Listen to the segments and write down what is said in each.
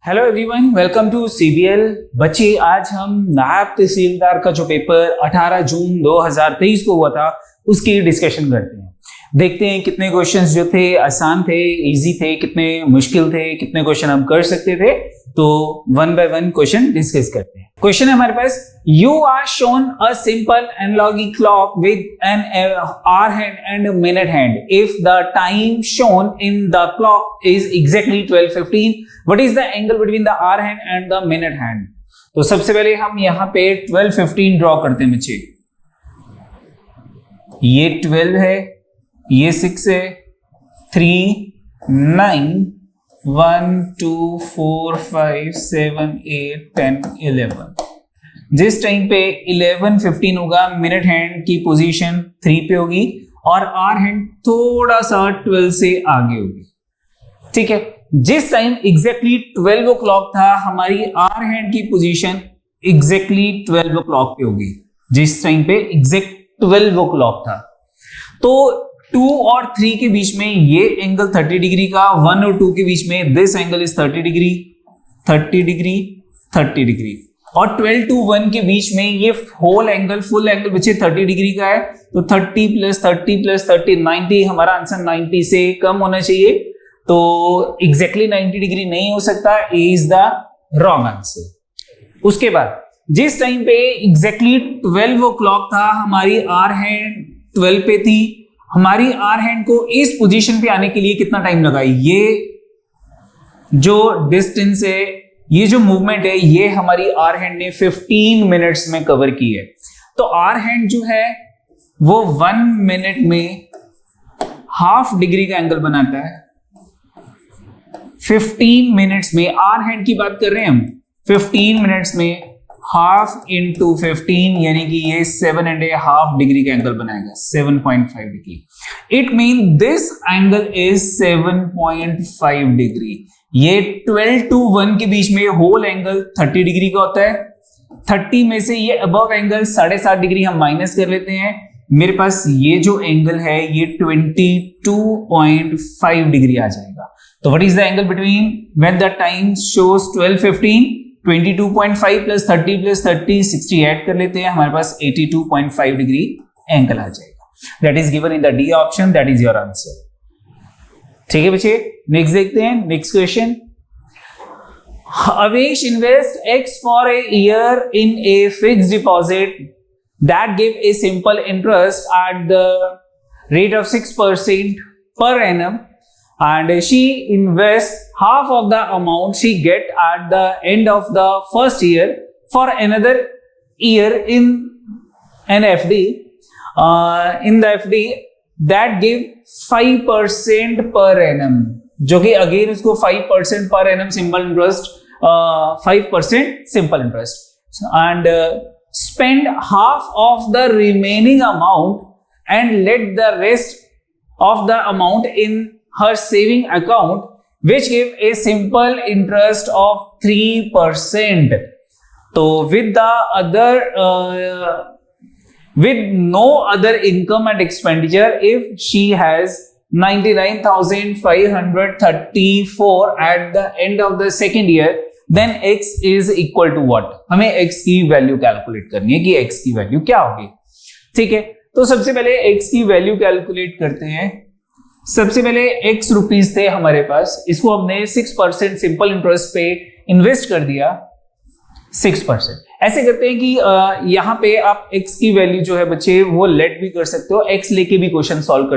Hello everyone, welcome to CBL. बच्चे, आज हम नायब तहसीलदार का जो पेपर 18 जून 2023 को हुआ था उसकी डिस्कशन करते हैं। देखते हैं कितने क्वेश्चंस जो थे आसान थे, इजी थे, कितने मुश्किल थे, कितने क्वेश्चन हम कर सकते थे। तो one by one question discuss करते हैं। क्वेश्चन है हमारे पास, you are shown a simple analog clock with an hour hand and minute hand. If the time shown in the clock is exactly 12:15, what is the angle between the hour hand and the minute hand. तो सबसे पहले हम यहां पे 12:15 draw करते हैं बच्चे। ये 12 है, ये 6 है, 3, 9, 1, 2, 4, 5, 7, 8, 10, 11। जिस टाइम पे 11:15 होगा, मिनट हैंड की पोजीशन 3 पे होगी और आवर हैंड थोड़ा सा 12 से आगे होगी। ठीक है, जिस टाइम एग्जैक्टली 12 o'clock था, हमारी आवर हैंड की पोजीशन एग्जैक्टली 12 o'clock पे होगी। जिस टाइम पे एग्जैक्ट 12 o'clock था, तो 2 और 3 के बीच में ये एंगल 30 डिग्री का, 1 और 2 के बीच में this angle is 30 degree, 30 degree, 30 degree, और 12 to 1 के बीच में ये होल एंगल, फुल एंगल बच्चे 30 डिग्री का है। तो 30 + 30 + 30 90, हमारा आंसर 90 से कम होना चाहिए। तो एग्जैक्टली 90 डिग्री नहीं हो सकता, ए इज द रॉन्ग आंसर। उसके बाद जिस टाइम पे एग्जैक्टली 12 o'clock था, हमारी आवर हैंड 12 पे थी, हमारी आवर हैंड को इस पोजीशन पे आने के लिए कितना टाइम लगा। ये जो डिस्टेंस है, ये जो मूवमेंट है, ये हमारी आवर हैंड ने 15 मिनट्स में कवर की है। तो आवर हैंड जो है वो 1 मिनट में ½ डिग्री का एंगल बनाता है। 15 मिनट्स में, आवर हैंड की बात कर रहे हैं हम, 15 मिनट्स में ½ × 15 यानी कि ये 7.5 डिग्री का एंगल बनाएगा, 7.5 degree. It mean this angle is 7.5 degree. ये 12 to 1 के बीच में होल एंगल 30 डिग्री का होता है। 30 में से ये अबव एंगल 7.5 डिग्री हम माइनस कर लेते हैं। मेरे पास ये जो एंगल है ये 22.5 डिग्री आ जाएगा। तो what is the angle between when the time shows 12:15, 22.5 + 30 + 30 60 add कर लेते हैं, हमारे पास 82.5 डिग्री एंगल आ जाएगा। That is given in the D option, that is your answer. ठीक है बच्चे, नेक्स्ट देखते हैं। Next question, Avesh invest X for a year in a fixed deposit that give a simple interest at the rate of 6% per annum, and she invests half of the amount she get at the end of the first year for another year in an FD. In the FD that give 5% per annum, जो कि again उसको 5% per annum simple interest, 5% simple interest, and spend half of the remaining amount and let the rest of the amount in her saving account, which give a simple interest of 3%. तो with no other income and expenditure, if she has 99,534 at the end of the second year, then x is equal to what? हमें x की value calculate करनी है कि x की value क्या होगी। ठीक है, तो सबसे पहले x की वैल्यू कैलकुलेट करते हैं। सबसे पहले x रुपीस थे हमारे पास, इसको हमने 6% सिंपल इंटरेस्ट पे इन्वेस्ट कर दिया, 6%। ऐसे करते हैं कि यहां पे आप x की वैल्यू जो है बच्चे वो लेट भी कर सकते हो, x लेके भी क्वेश्चन सॉल्व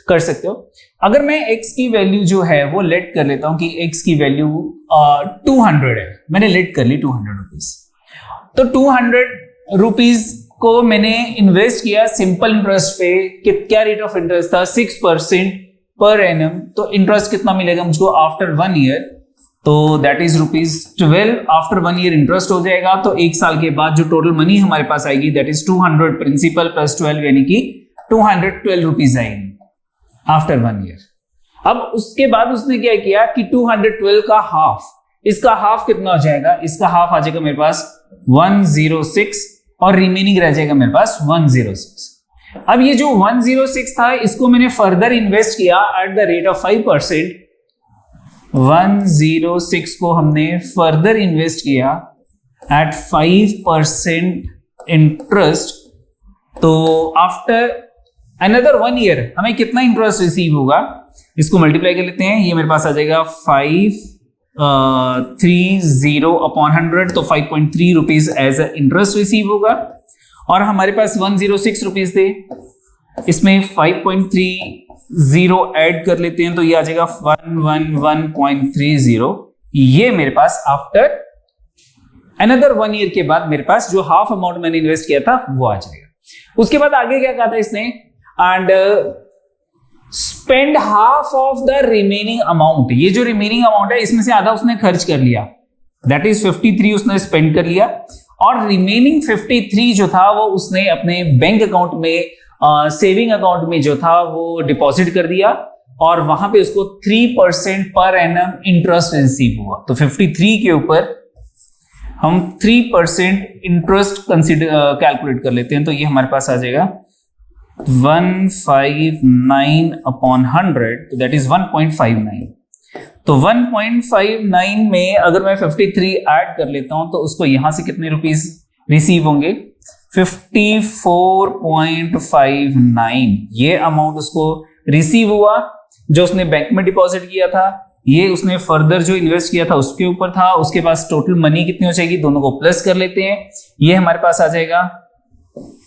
कर सकते हो। अगर मैं x की वैल्यू जो है वो लेट कर लेता हूं कि x की वैल्यू 200 है, मैंने लेट कर ली 200 रुपीज। तो 200 रुपीज को मैंने इन्वेस्ट किया सिंपल इंटरेस्ट पे। क्या रेट ऑफ इंटरेस्ट था? 6% पर एनम। तो इंटरेस्ट कितना मिलेगा मुझको आफ्टर 1 ईयर? तो that is ₹12। After 1 year interest हो जाएगा, तो 1 साल के बाद जो टोटल मनी हमारे पास आएगी दैट इज 200 प्रिंसिपल + 12 यानी कि 212 रुपीज आएगी आफ्टर 1 ईयर। अब उसके बाद उसने क्या किया कि 212 का हाफ, इसका हाफ कितना हो जाएगा? इसका हाफ आ जाएगा मेरे पास 106 और रिमेनिंग रह जाएगा मेरे पास 106। अब ये जो 106 था इसको मैंने फर्दर इन्वेस्ट किया एट द रेट ऑफ 5%। 106 को हमने फर्दर इन्वेस्ट किया एट 5% इंटरेस्ट, तो आफ्टर अनदर 1 ईयर हमें कितना इंटरेस्ट रिसीव होगा, इसको मल्टीप्लाई कर लेते हैं। ये मेरे पास आ जाएगा 530 अपॉन 100, तो 5.3 rupees as a interest receive होगा। और हमारे पास 106 रुपीज थे, इसमें 5.30 ऐड कर लेते हैं, तो ये आ जाएगा 111.30। ये मेरे पास आफ्टर अनदर 1 ईयर के बाद मेरे पास जो हाफ अमाउंट मैंने इन्वेस्ट किया था वो आ जाएगा। उसके बाद आगे क्या कहा था इसने, and spend half of the remaining amount. ये जो रिमेनिंग अमाउंट है इसमें से आधा उसने खर्च कर लिया, दैट इज 53 उसने स्पेंड कर लिया, और रिमेनिंग 53 जो था वो उसने अपने बैंक अकाउंट में, सेविंग अकाउंट में जो था वो डिपॉजिट कर दिया, और वहां पे उसको 3% पर एनम इंटरेस्ट रिसीव हुआ। तो 53 के ऊपर हम 3% इंटरेस्ट कंसीडर कैलकुलेट कर लेते हैं, तो ये हमारे पास आ जाएगा 159 अपॉन 100, तो दैट इज 1.59। तो 1.59 में अगर मैं 53 ऐड कर लेता हूं तो उसको यहां से कितने रुपीस रिसीव होंगे, 54.59। ये अमाउंट उसको रिसीव हुआ जो उसने बैंक में डिपॉजिट किया था, ये उसने फर्दर जो इन्वेस्ट किया था उसके ऊपर था। उसके पास टोटल मनी कितनी हो जाएगी, दोनों को प्लस कर लेते हैं, ये हमारे पास आ जाएगा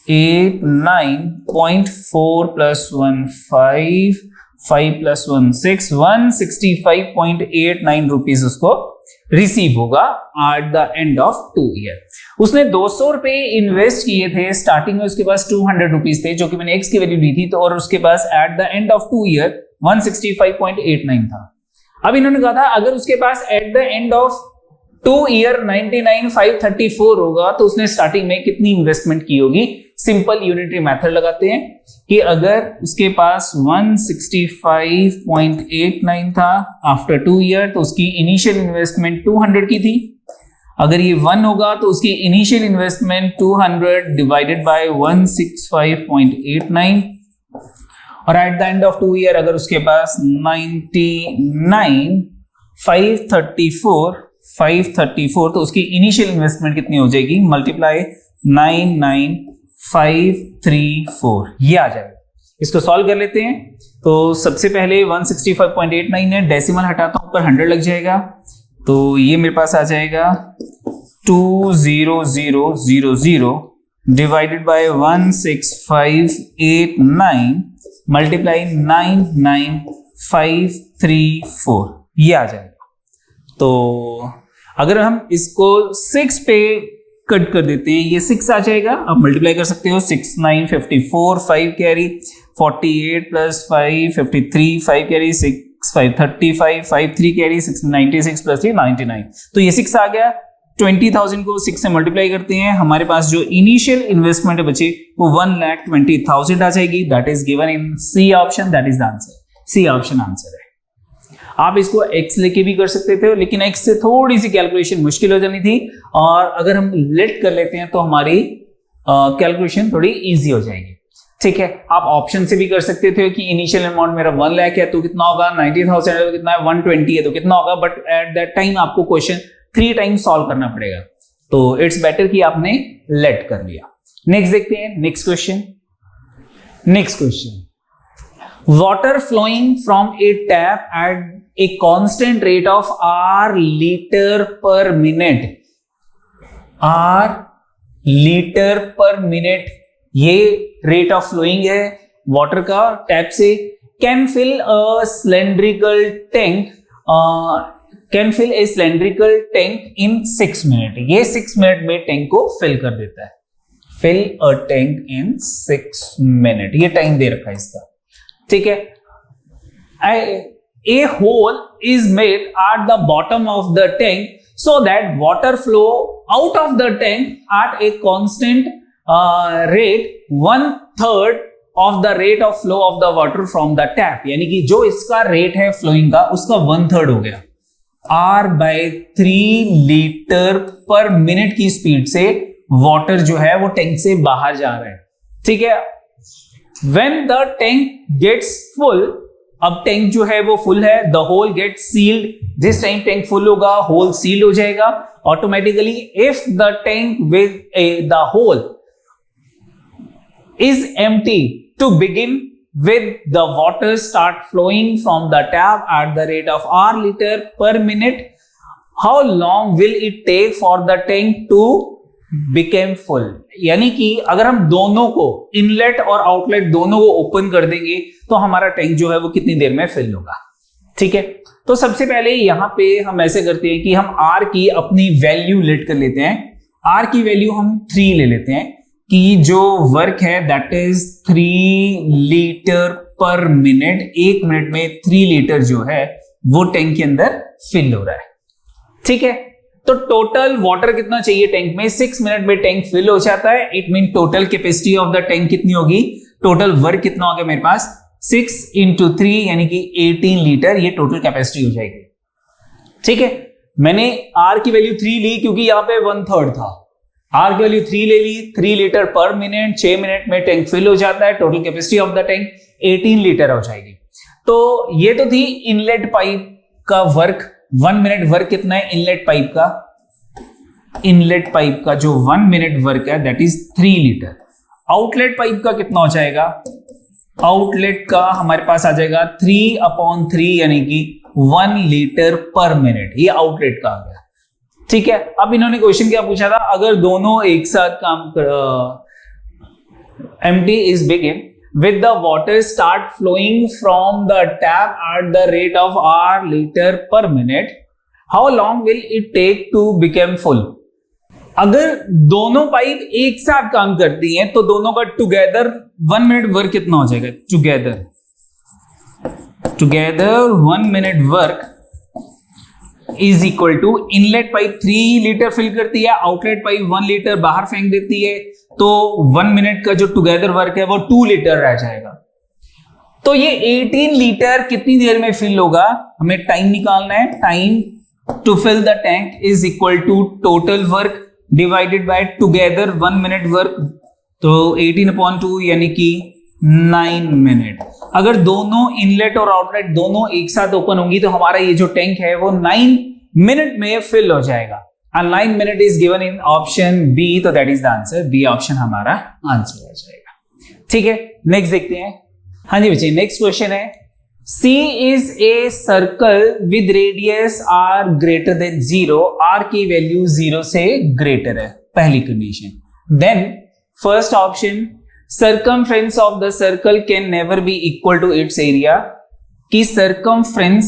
89.4 प्लस 1 5 5 प्लस 1 6 165.89 रुपीज उसको रिसीव होगा eight the end of 2 year. उसने 200 रुपए इन्वेस्ट किए थे स्टार्टिंग में, उसके पास 200 रुपीज थे जो कि मैंने एक्स की वैल्यू ली थी, तो और उसके पास at the end of 2 year 165.89 था। अब इन्होंने कहा था अगर उसके पास at the end of 2 year 99,534 होगा तो उसने स्टार्टिंग में कितनी इन्वेस्टमेंट की होगी। सिंपल यूनिटरी मेथड लगाते हैं कि अगर उसके पास 165.89 था आफ्टर 2 ईयर, तो उसकी इनिशियल इन्वेस्टमेंट 200 की थी। अगर ये 1 होगा तो उसकी इनिशियल इन्वेस्टमेंट 200 डिवाइडेड बाय 165.89, और eight the end of 2 year अगर उसके पास 99,534 तो उसकी इनिशियल इन्वेस्टमेंट कितनी हो जाएगी, मल्टीप्लाई 99,534, ये आ जाएगा। इसको सॉल्व कर लेते हैं। तो सबसे पहले 165.89 है, डेसिमल हटाता हूं, ऊपर 100 लग जाएगा, तो ये मेरे पास आ जाएगा 20000 डिवाइडेड बाय 16589 मल्टीप्लाई 99,534, ये आ जाएगा। तो अगर हम इसको 6 पे कट कर देते हैं, ये 6 आ जाएगा, आप मल्टीप्लाई कर सकते हो, 6 9 54 5 carry 48 plus 5 53 5 carry 6 5 35 5 3 carry 6 96 plus 3 99, तो ये 6 आ गया। 20,000 को 6 से मल्टीप्लाई करते हैं, हमारे पास जो इनिशियल इन्वेस्टमेंट बची वो 1,20,000 आ जाएगी, that is given in C option, that is the answer. C option answer है। आप इसको x लेके भी कर सकते थे, लेकिन x से थोड़ी सी कैलकुलेशन मुश्किल हो जानी थी, और अगर हम लेट कर लेते हैं तो हमारी कैलकुलेशन थोड़ी इजी हो जाएगी। ठीक है, आप ऑप्शन से भी कर सकते थे कि इनिशियल अमाउंट मेरा 1 लाख है तो कितना होगा, 90,000 है तो कितना है, 120 है तो कितना होगा, बट एट दैट टाइम आपको क्वेश्चन 3 टाइम सॉल्व करना पड़ेगा, तो इट्स बेटर कि आपने लेट कर लिया। नेक्स्ट देखते हैं, next question. Water flowing from a tap at a constant rate of r liter per minute, r liter per minute, ये रेट ऑफ फ्लोइंग है वाटर का टैप से, can fill a cylindrical tank in 6 minute. ये 6 minute में tank को fill कर देता है, fill a tank in 6 minute, ये टाइम दे रखा है इसका। ठीक है, a hole is made at the bottom of the tank so that water flow out of the tank at a constant rate 1/3 of the rate of flow of the water from the tap, यानी कि जो इसका rate है flowing का उसका 1/3 हो गया। R/3 litre per minute की स्पीड से वाटर जो है वो टैंक से बाहर जा रहा है। ठीक है, when the tank gets full अब टैंक जो है वो फुल है, द होल गेट सील्ड। जिस टाइम टैंक फुल होगा होल सील हो जाएगा automatically. If the tank with the hole is empty to begin with the water start flowing from the tap at the rate of r liter per minute, how long will it take for the tank to become full? यानी कि अगर हम दोनों को, inlet और outlet दोनों को open कर देंगे तो हमारा टैंक जो है वो कितनी देर में फिल होगा। ठीक है, तो सबसे पहले यहां पे हम ऐसे करते हैं कि हम r की अपनी वैल्यू लेट कर लेते हैं। r की वैल्यू हम 3 ले लेते हैं कि जो वर्क है that is 3 litre per minute. 1 minute में 3 लीटर जो है वो टैंक के अंदर फिल हो रहा है। ठीक है, तो टोटल वाटर कितना चाहिए टैंक में? 6 मिनट में टैंक फिल हो जाता है। It mean total capacity of the tank कितनी होगी? टोटल वर्क कितना हो गया मेरे पास? 6 × 3 यानी कि 18 लीटर ये टोटल कैपेसिटी हो जाएगी। ठीक है, मैंने आर की वैल्यू 3 ली क्योंकि यहां पे 1/3 था। आर की वैल्यू 3 ले ली, 3 लीटर पर मिनट, 6 मिनट में टैंक फिल हो जाता है। Total capacity of the tank 18 litre हो जाएगी। तो ये तो थी इनलेट पाइप का वर्क। 1 मिनट वर्क कितना है इनलेट पाइप का? इनलेट पाइप का जो 1 मिनट वर्क है that is 3 litre. Outlet pipe का कितना हो जाएगा? आउटलेट का हमारे पास आ जाएगा 3/3 यानी कि 1 लीटर पर मिनट। ये आउटलेट का आ गया। ठीक है, अब इन्होंने क्वेश्चन क्या पूछा था? अगर दोनों एक साथ काम empty is begin with the water start flowing from the tap at the rate of r litre per minute, how long will it take to become full? अगर दोनों पाइप एक साथ काम करती हैं तो दोनों का टुगेदर 1 मिनट वर्क कितना हो जाएगा? Together 1 minute work is equal to, inlet pipe 3 litre fill करती है, आउटलेट पाइप 1 लीटर बाहर फेंक देती है, तो 1 मिनट का जो टुगेदर वर्क है वो 2 लीटर रह जाएगा। तो ये 18 लीटर कितनी देर में फिल होगा? हमें टाइम निकालना है। Time to fill the tank is equal to total work divided by together 1 minute work, तो 18/2 यानी कि 9 मिनट। अगर दोनों इनलेट और आउटलेट दोनों एक साथ ओपन होंगी तो हमारा ये जो टैंक है वो 9 मिनट में फिल हो जाएगा। और 9 minute is given in option B, तो that is the answer. B option हमारा आंसर हो जाएगा। ठीक है, नेक्स्ट देखते हैं। हाँ जी बच्चे, नेक्स्ट क्वेश्चन है C is a circle with radius r greater than 0, r की वैल्यू 0 से ग्रेटर है, पहली condition. Then first option, circumference of the circle can never be equal to its area, कि circumference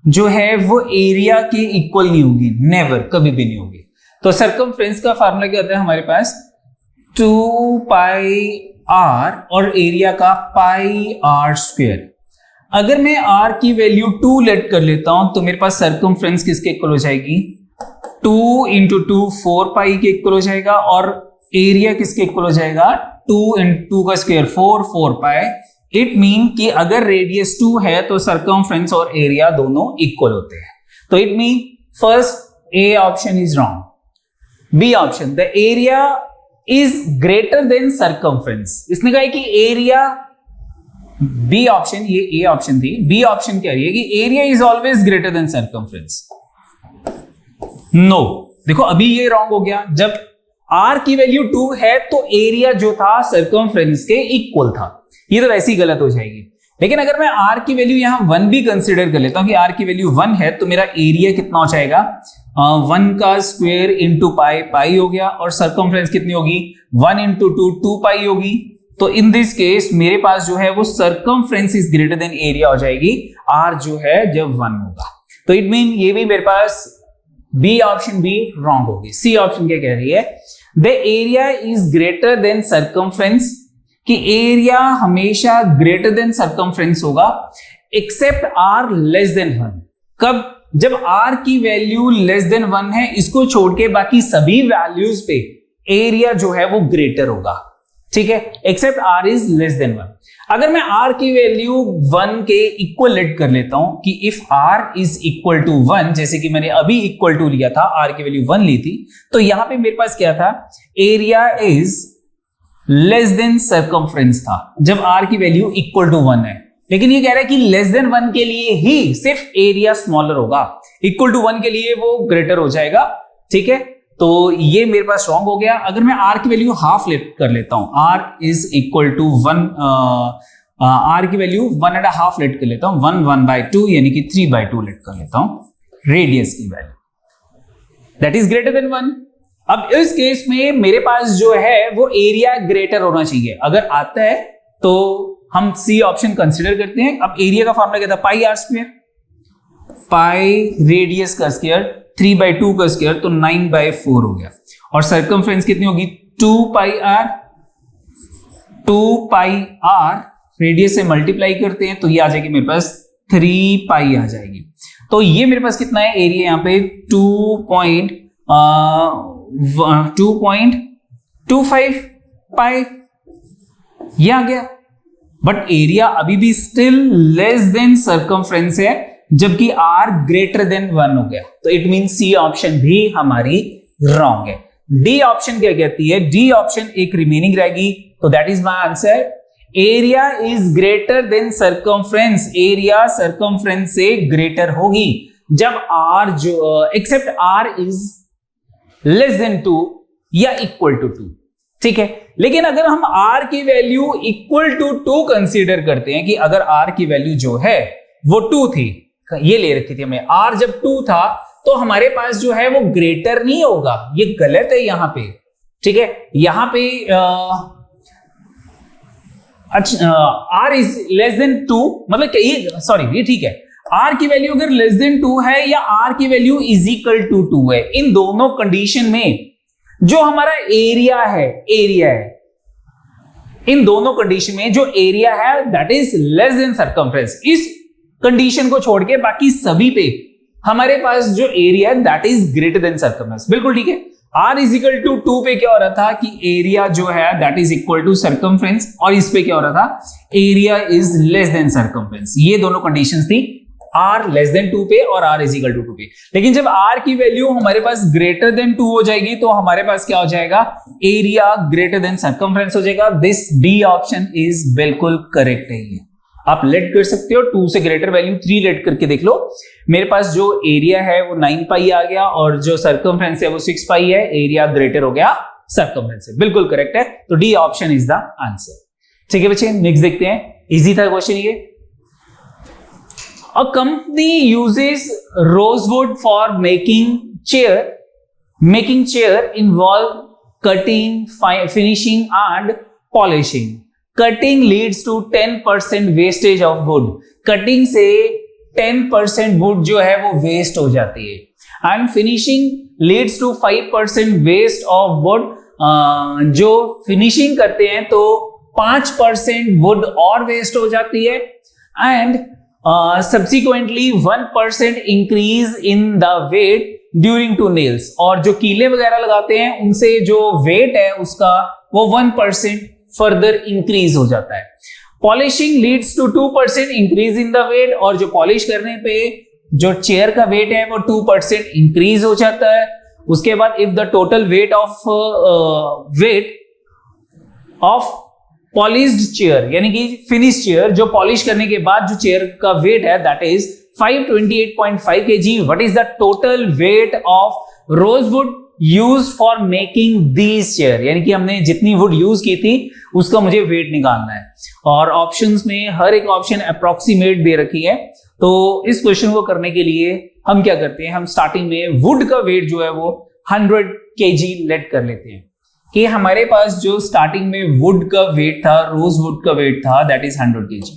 जो है वो एरिया के इक्वल नहीं होगी, नेवर, कभी भी नहीं होगी। तो circumference का फार्मूला क्या होता है हमारे पास? 2πr और एरिया का πr²। अगर मैं r की वैल्यू 2 लेट कर लेता हूं तो मेरे पास circumference किसके इक्वल हो जाएगी? 2 × 2 4π के इक्वल हो जाएगा, और एरिया किसके इक्वल हो जाएगा? 2 × 2 का स्क्वायर 4π। इट मीन कि अगर रेडियस 2 है तो सर्कमफ्रेंस और एरिया दोनों इक्वल होते हैं। तो it mean first A option is wrong. B option, the area is greater than circumference. इसने कहा है कि एरिया, बी ऑप्शन, ये ए ऑप्शन थी, बी ऑप्शन कह रही है कि area is always greater than circumference. No, देखो अभी ये रॉन्ग हो गया। जब r की वैल्यू 2 है तो एरिया जो था सर्कमफ्रेंस के इक्वल था, ये तो वैसे ही गलत हो जाएगी। लेकिन अगर मैं r की वैल्यू यहां 1 भी कंसीडर कर लेता हूं कि r की वैल्यू 1 है तो मेरा एरिया कितना हो जाएगा? 1 का स्क्वायर इंटू पाई हो गया, और सर्कमफ्रेंस कितनी होगी? 1 × 2 2π होगी। तो इन दिस केस मेरे पास जो है वो circumference is greater then area हो जाएगी, r जो है जब 1 होगा। तो इट मीन ये भी मेरे पास बी ऑप्शन भी रॉन्ग होगी। सी ऑप्शन क्या कह रही है? The area is greater than circumference, कि एरिया हमेशा ग्रेटर देन सर्कमफ्रेंस होगा एक्सेप्ट r लेस देन 1। कब? जब r की वैल्यू लेस देन 1 है, इसको छोड़ के बाकी सभी वैल्यूज पे एरिया जो है वो ग्रेटर होगा। ठीक है, except r is less than 1। अगर मैं r की वैल्यू 1 के इक्वल लेट कर लेता हूं कि if r is equal to 1, जैसे कि मैंने अभी इक्वल टू लिया था, r की वैल्यू 1 ली थी, तो यहां पे मेरे पास क्या था? Area is less than circumference था, जब r की वैल्यू इक्वल टू 1 है। लेकिन ये कह रहा है कि लेस देन 1 के लिए ही सिर्फ एरिया स्मॉलर होगा, इक्वल टू 1 के लिए वो ग्रेटर हो जाएगा। ठीक है, तो ये मेरे पास रॉन्ग हो गया। अगर मैं r की वैल्यू हाफ कर लेता हूं, r is equal to 1, r की वैल्यू 1.5 लेट कर लेता हूं, 1/2 यानी कि 3/2 लेट कर लेता हूं रेडियस की value, that is greater then 1। अब इस केस में मेरे पास जो है वो एरिया ग्रेटर होना चाहिए। अगर आता है तो हम सी ऑप्शन कंसीडर करते हैं। अब एरिया का फॉर्मूला क्या था, पाई आर स्क्वायर, पाई रेडियस का स्क्वायर 3/2 का स्क्वायर, तो 9/4 हो गया। और सर्कमफ्रेंस कितनी होगी, 2 पाई आर रेडियस से मल्टीप्लाई करते हैं तो ये आ जाएगी मेरे पास 3 पाई आ जाएगी। तो ये मेरे पास कितना है एरिया, यहाँ पे 2.25 पाई, ये आ गया। बट एरिया अभी भी स्टिल लेस देन सर्कमफ्रेंस है, जबकि r ग्रेटर देन 1 हो गया। तो इट मीन सी ऑप्शन भी हमारी रॉन्ग है। डी ऑप्शन क्या कहती है, डी ऑप्शन एक रिमेनिंग रहेगी, तो that is my answer. Area is greater than circumference, area circumference से ग्रेटर होगी जब r जो except r is less than 2 या इक्वल टू 2। ठीक है, लेकिन अगर हम r की वैल्यू इक्वल टू 2 कंसीडर करते हैं कि अगर r की वैल्यू जो है वो 2 थी, ये ले रखी थी हमने, r जब 2 था तो हमारे पास जो है वो ग्रेटर नहीं होगा, ये गलत है यहां पे। ठीक है, यहां पे r इज लेस देन 2, मतलब ये सॉरी ये ठीक है, r की वैल्यू अगर लेस देन 2 है या r की वैल्यू इज इक्वल टू 2 है, इन दोनों कंडीशन में जो हमारा एरिया है, इन दोनों कंडीशन में जो एरिया है that is less than circumference, इस कंडीशन को छोड़ के बाकी सभी पे हमारे पास जो एरिया है that is greater than circumference. बिल्कुल ठीक है, r इज इक्वल टू 2 पे क्या हो रहा था कि एरिया जो है that is equal to circumference, और इस पे क्या हो रहा था, area is less than circumference. ये दोनों कंडीशंस थी r लेस देन 2 पे और r इज इक्वल टू 2 पे। लेकिन जब r की वैल्यू हमारे पास ग्रेटर देन 2 हो जाएगी तो हमारे पास क्या हो जाएगा, एरिया ग्रेटर देन सर्कमफ्रेंस हो जाएगा। दिस डी ऑप्शन इज बिल्कुल करेक्ट है। ये आप लेट कर सकते हो, 2 से ग्रेटर वैल्यू 3 लेट करके देख लो। मेरे पास जो एरिया है वो 9 पाई आ गया और जो सर्कमफ्रेंस है वो 6 पाई है, एरिया ग्रेटर हो गया सर्कमफ्रेंस से। बिल्कुल करेक्ट है, तो D option is the answer. ठीक है बच्चे, नेक्स्ट देखते हैं। इजी था क्वेश्चन ये। A company uses rosewood for making chair involve cutting, finishing and polishing. Cutting leads to 10% wastage of wood. Cutting से 10% wood जो है वो waste हो जाती है, and finishing leads to 5% waste of wood. जो finishing करते हैं तो 5% wood और waste हो जाती है, and subsequently 1% increase in the weight during to nails. और जो कीले वगैरह लगाते हैं उनसे जो वेट है उसका वो 1% फर्दर इंक्रीज हो जाता है। Polishing leads to 2% increase in the weight, और जो पॉलिश करने पे जो चेयर का वेट है वो 2% इंक्रीज हो जाता है। उसके बाद if the total weight of polished chair, यानी कि फिनिश चेयर, जो पॉलिश करने के बाद जो चेयर का वेट है that is 528.5 kg. What is the total weight of rosewood used for making these chair, यानी कि हमने जितनी वुड यूज की थी उसका मुझे वेट निकालना है। और ऑप्शंस में हर एक ऑप्शन अप्रोक्सीमेट दे रखी है, तो इस क्वेश्चन को करने के लिए हम क्या करते हैं, हम स्टार्टिंग में वुड का वेट जो है वो 100 kg लेट कर लेते हैं कि हमारे पास जो स्टार्टिंग में वुड का वेट था, रोज वुड का वेट था दैट इज 100 kg,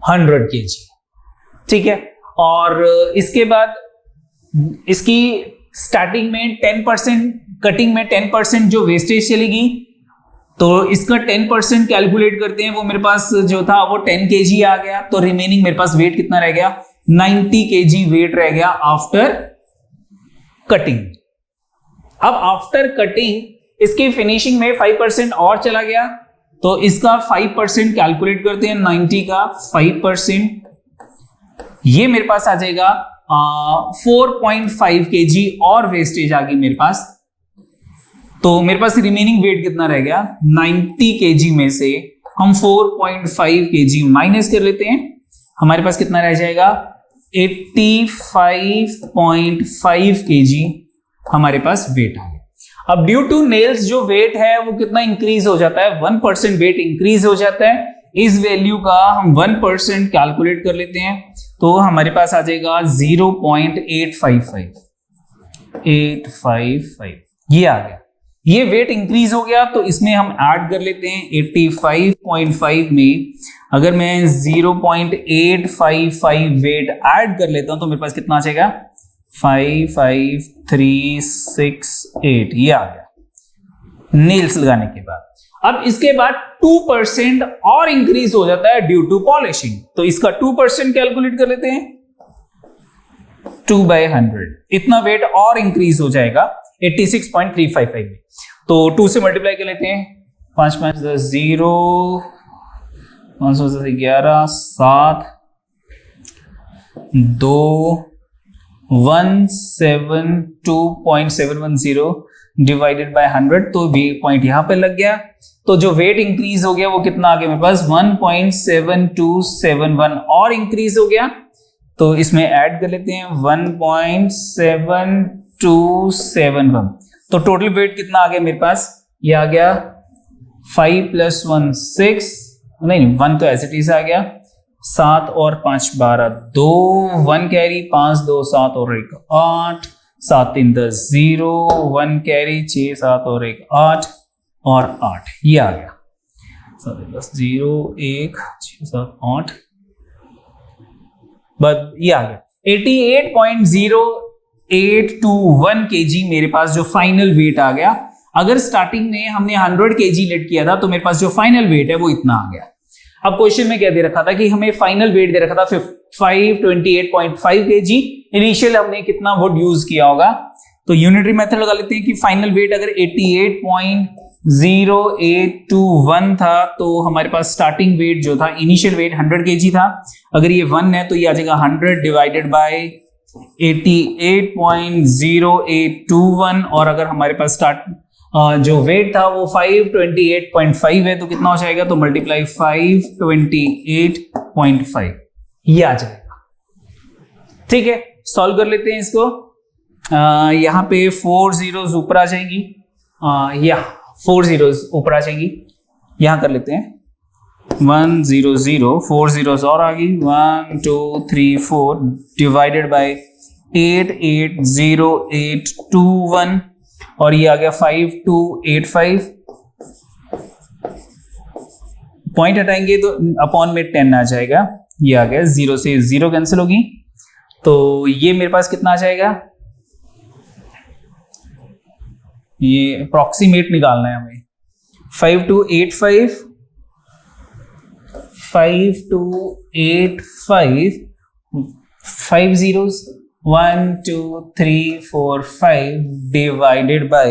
100 kg। ठीक है, और इसके बाद इसकी स्टार्टिंग में 10%, कटिंग में 10% जो वेस्टेज चलेगी, तो इसका 10% कैलकुलेट करते हैं, वो मेरे पास जो था वो 10 kg आ गया। तो रिमेनिंग मेरे पास वेट कितना रह गया, 90 kg वेट रह गया आफ्टर कटिंग। अब आफ्टर कटिंग इसकी फिनिशिंग में 5% और चला गया, तो इसका 5% कैलकुलेट करते हैं, 90 का 5%, ये मेरे पास आ जाएगा 4.5 kg और वेस्टेज आ गई मेरे पास तो मेरे पास रिमेनिंग वेट कितना रह गया, 90 केजी में से हम 4.5 केजी माइनस कर लेते हैं, हमारे पास कितना रह जाएगा 85.5 केजी हमारे पास वेट आ गया। अब ड्यू टू नेल्स जो वेट है वो कितना इंक्रीज हो जाता है, 1% वेट इंक्रीज हो जाता है। इस वैल्यू का हम 1% कैलकुलेट कर लेते हैं तो हमारे पास आ जाएगा 0.855 ये आ गया। ये वेट इंक्रीज हो गया तो इसमें हम ऐड कर लेते हैं 85.5 में अगर मैं 0.855 वेट ऐड कर लेता हूं तो मेरे पास कितना आ जाएगा 55368 ये आ गया नेल्स लगाने के बाद। अब इसके बाद 2% और इंक्रीज हो जाता है ड्यू टू पॉलिशिंग, तो इसका 2% कैलकुलेट कर लेते हैं 2/100 इतना वेट और इंक्रीज हो जाएगा 86.355 में। तो 2 से मल्टीप्लाई कर लेते हैं, 5 5 10 0 5 10 11 7 2 172.710 डिवाइडेड बाय 100 तो पॉइंट यहां पे लग गया। तो जो वेट इंक्रीज हो गया वो कितना आ गया मेरे पास 1.7271 और इंक्रीज हो गया तो इसमें ऐड कर लेते हैं 1.7271 तो टोटल वेट कितना आ गया मेरे पास, ये आ गया 5 + 1 6 नहीं 1 तो एज इट इज आ गया 7 और 5 12 2 1 कैरी 5 2 7 और 1 8 7 3 10 0 1 कैरी 6 7 और 1 8 और 8 ये आ गया 7 10 0 1 6 7 8 बस ये आ गया 88.0821 केजी मेरे पास जो फाइनल वेट आ गया। अगर स्टार्टिंग में हमने 100 केजी लेट किया था तो मेरे पास जो फाइनल वेट है वो इतना आ गया। अब क्वेश्चन में क्या दे रखा था कि हमें फाइनल वेट दे रखा था 528.5 केजी, इनिशियल हमने कितना वुड यूज किया होगा तो यूनिटरी मेथड लगा लेते हैं कि फाइनल वेट अगर 88.0821 था तो हमारे पास स्टार्टिंग वेट जो था इनिशियल वेट 100 केजी था, अगर ये 1 है तो ये आ जाएगा 100 डिवाइडेड बाय 88.0821 और अगर हमारे पास जो वेट था वो 528.5 है तो कितना हो जाएगा तो मल्टीप्लाई 528.5 ये आ जाएगा। ठीक है सॉल्व कर लेते हैं इसको। यहाँ पे 4 zeros ऊपर आ जाएंगी, या 4 zeros ऊपर आ जाएंगी, यहां कर लेते हैं 1 0 0 4 zeros और आ गई 1 2 3 4 डिवाइडेड बाय 880821 और ये आ गया 5285 पॉइंट हटाएंगे तो अपॉन में 10 आ जाएगा, ये आ गया 0 से 0 कैंसिल होगी तो ये मेरे पास कितना आ जाएगा, ये अप्रॉक्सीमेट निकालना है हमें 5285 5 zeros 1 2 3 4 5 डिवाइडेड बाय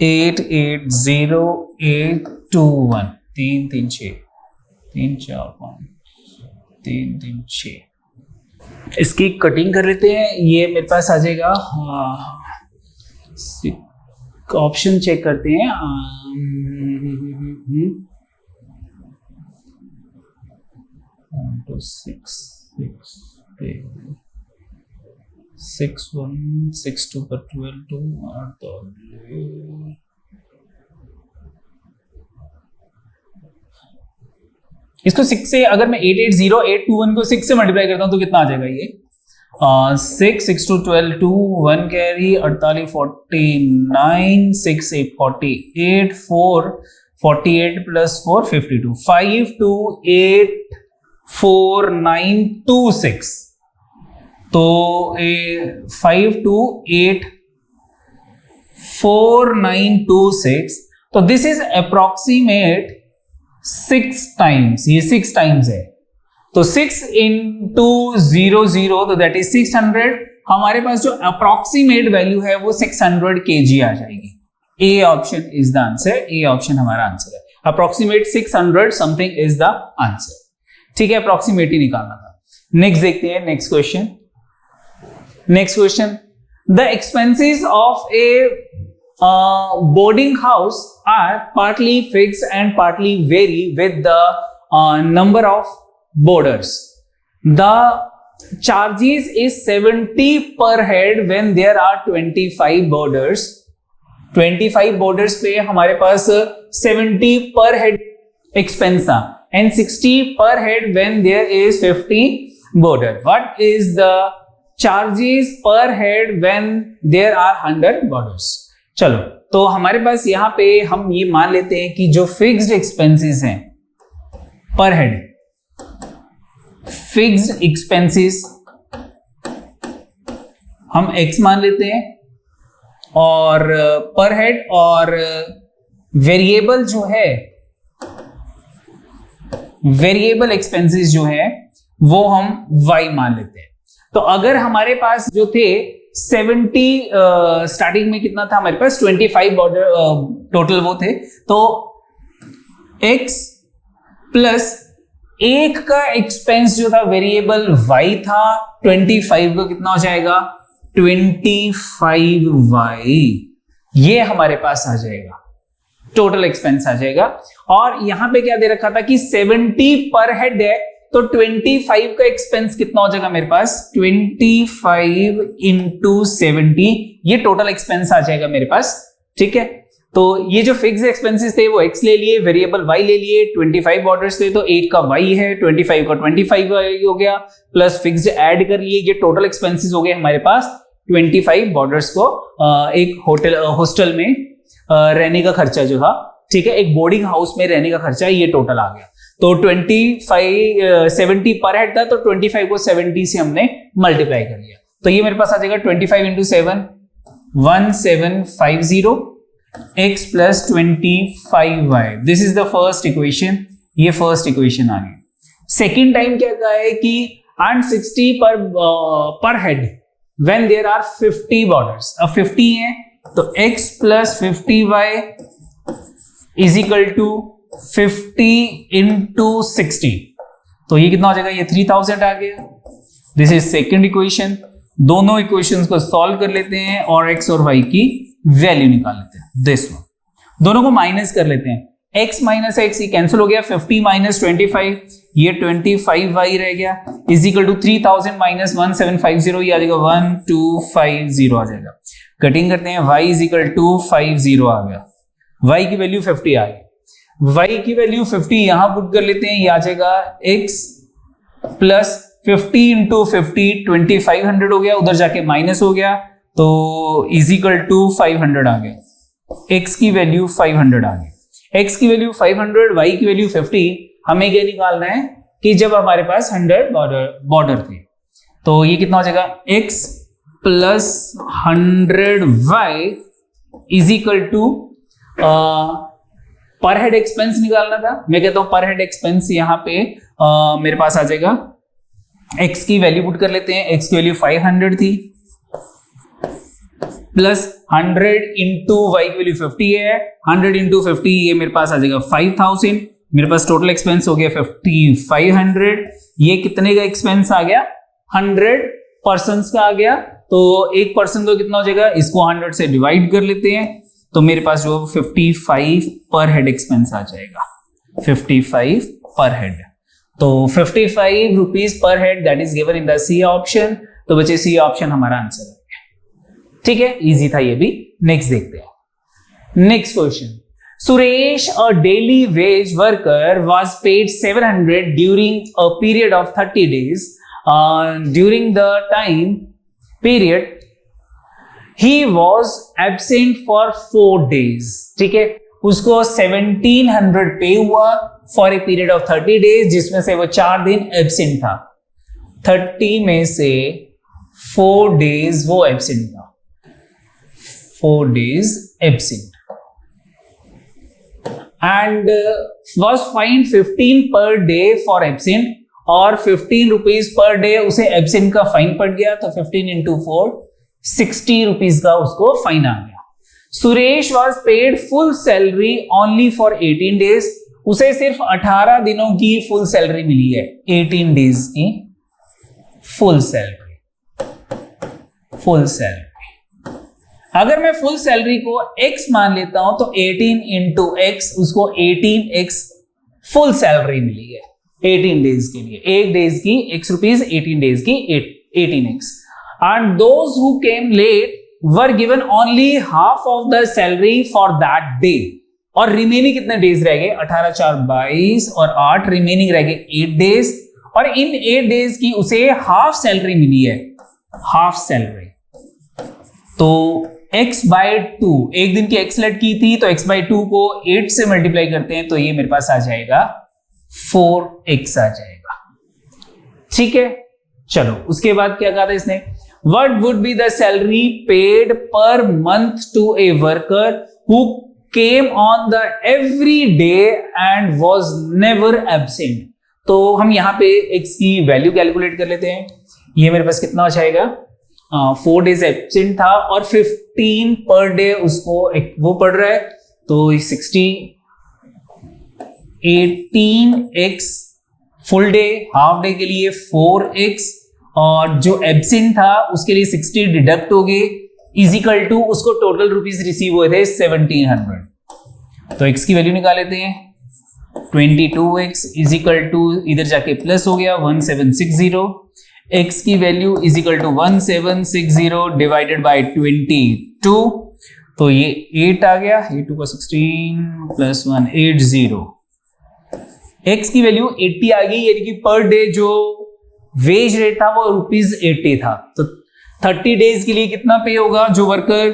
880821 3 3 6 3 4 5 3 3 6 इसकी कटिंग कर लेते हैं। ये मेरे पास आ जाएगा, ऑप्शन चेक करते हैं 6 1 6 2 पर 12 2 इसको 6 से अगर मैं 880821 को 6 से मल्टीप्लाई करता हूं तो कितना आ जाएगा, ये 6 6 2 12 2 1 कैरी 48 49 6 8 48 4 48 प्लस 4 52 528496 तो 528496 तो दिस इज अप्रोक्सीमेट 6 टाइम्स, ये 6 टाइम्स है तो 6 into 00 तो दैट इज 600। हमारे पास जो अप्रोक्सीमेट वैल्यू है वो 600 kg आ जाएगी। ए option is the answer, A option हमारा आंसर है। Approximate 600 something is the answer. ठीक है अप्रोक्सीमेट ही निकालना था। नेक्स्ट देखते हैं next question. Next question, the expenses of A boarding house are partly fixed and partly vary with the number of boarders. The charges is 70 per head when there are 25 boarders. 25 boarders पे हमारे पास 70 per head expense था and 60 per head when there is 50 boarder. What is the charges per head when there are 100 boarders? चलो, तो हमारे पास यहाँ पे हम ये मान लेते हैं कि जो फिक्स्ड एक्सपेंसेस हैं पर हेड, फिक्स्ड एक्सपेंसेस हम x मान लेते हैं और पर हेड, और वेरिएबल जो है, वेरिएबल एक्सपेंसेस जो है वो हम y मान लेते हैं। तो अगर हमारे पास जो थे 70 स्टार्टिंग में कितना था हमारे पास 25 बॉर्डर टोटल वो थे, तो x प्लस एक का एक्सपेंस जो था वेरिएबल y था 25 का कितना हो जाएगा 25y, ये हमारे पास आ जाएगा, टोटल एक्सपेंस आ जाएगा। और यहां पे क्या दे रखा था कि 70 पर हेड है, तो 25 का एक्सपेंस कितना हो जाएगा मेरे पास 25 इंटू 70, ये टोटल एक्सपेंस आ जाएगा मेरे पास। ठीक है, तो ये जो फिक्स एक्सपेंसेस थे वो x ले लिए, वेरिएबल y ले लिए, 25 ऑर्डर्स थे तो 8 का y है, 25 का 25 हो गया, प्लस फिक्स्ड ऐड कर लिए, ये टोटल एक्सपेंसेस हो गए हमारे पास 25 बॉर्डर्स को एक हॉस्टल में रहने का खर्चा जो था, ठीक है, एक बोर्डिंग हाउस में रहने का खर्चा, ये टोटल आ गया। तो 70 पर हेड था, तो 25 को 70 से हमने मल्टीप्लाई कर लिया, तो ये मेरे पास आ जाएगा 25 into 7 1750 x plus 25y। This is the first equation, ये फर्स्ट इक्वेशन आ गई। सेकेंड टाइम क्या कहा है कि 160 per head when there are 50 boarders. अब 50 है तो x plus 50y is equal to 50 into 60, तो ये कितना हो जाएगा, ये 3000 आ गया। This is second equation. दोनों इक्वेशंस को सॉल्व कर लेते हैं और x और y की वैल्यू निकाल लेते हैं। दिस वन, दोनों को माइनस कर लेते हैं, x माइनस एक्स ये कैंसिल हो गया, 50 माइनस 25 ये 25y रह गया, इज इक्वल टू 3000 माइनस 1750 ये आ जाएगा 1250 आ जाएगा। कटिंग करते हैं, y इज इक्वल टू 50 आ गया, y की वैल्यू 50 आ गई, y की वैल्यू 50 यहां पुट कर लेते हैं, ये आ जाएगा x प्लस 50 इंटू 50 2500 हो गया, उधर जाके माइनस हो गया तो इज इक्वल टू 500 आ गया, x की वैल्यू 500 आ गई, x की वैल्यू 500, y की वैल्यू 50। हमें क्या निकालना है कि जब हमारे पास 100 बॉर्डर थे, तो ये कितना हो जाएगा x plus 100y is equal to per head expense निकालना था। मैं कहता हूं पर हेड एक्सपेंस यहां पे मेरे पास आ जाएगा, x की वैल्यू पुट कर लेते हैं, x की वैल्यू 500 थी प्लस 100 इंटू वाई की वैल्यू 50 है, 100 इंटू 50 ये मेरे पास आ जाएगा 5000, मेरे पास टोटल एक्सपेंस हो गया 5500। ये कितने का एक्सपेंस आ गया 100 पर्सन्स का आ गया, तो एक पर्सन को कितना हो जाएगा, इसको 100 से डिवाइड कर लेते हैं, तो मेरे पास जो 55 पर हेड एक्सपेंस आ जाएगा, 55 पर हेड। तो 55 rupees per head that is given in the C option. तो बच्चे सी ऑप्शन हमारा आंसर है। ठीक है, इजी था ये भी। नेक्स्ट देखते हैं, next question. Suresh, a daily veg worker, was paid 700 during a period of 30 days. During the time period, he was absent for 4 days. ठीक है, उसको 1700 पे हुआ for a period of 30 days, जिसमें से वो 4 दिन एब्सेंट था। 30 में से 4 days वो एब्सेंट था, 4 days absent, and was fined 15 per day for absent, और 15 रुपीज पर डे उसे एब्सेंट का फाइन पड़ गया, तो 15 इंटू 4 60 रुपीज का उसको फाइन आ गया। Suresh was paid full salary only for 18 days. उसे सिर्फ 18 दिनों की फुल सैलरी मिली है, 18 डेज की फुल सैलरी, फुल सैलरी। अगर मैं फुल सैलरी को x मान लेता हूं तो 18 इंटू एक्स, उसको 18x फुल सैलरी मिली है 18 डेज के लिए, एक डेज की x रुपीज, 18 डेज की 18x। And those who came late were given only half of the salary for that day. और रिमेनिंग कितने डेज रह गए? 18 4 22 और 8 रिमेनिंग रह गए 8 डेज, और इन 8 डेज की उसे हाफ सैलरी मिली है, हाफ सैलरी। तो x बाय 2, एक दिन की x लेट की थी तो x बाय 2 को 8 से मल्टीप्लाई करते हैं तो ये मेरे पास आ जाएगा 4x आ जाएगा। ठीक है, चलो उसके बाद क्या कहा था इसने? What would be the salary paid per month to a worker who came on the every day and was never absent? तो हम यहाँ पे x की वैल्यू कैलकुलेट कर लेते हैं। ये मेरे पास कितना हो जाएगा? 4 डेज एब्सेंट था और 15 पर डे उसको वो पड़ रहा है, तो 60 18x full day, half day के लिए 4x, और जो एब्सेंट था उसके लिए 60 डिडक्ट हो गए, इजिकल टू उसको टोटल रुपीज रिसीव हुए थे 1700। तो x की वैल्यू निकाल लेते हैं, 22x इजिकल टू इधर जाके प्लस हो गया 1760, x की value equal to 1760 divided by 22, तो ये 8 आ गया, 8 2 का 16 प्लस 1 80। x की वैल्यू 80 आ गई, यानी कि पर डे जो वेज रेट था वो ₹80 था। तो 30 डेज के लिए कितना पे होगा? जो वर्कर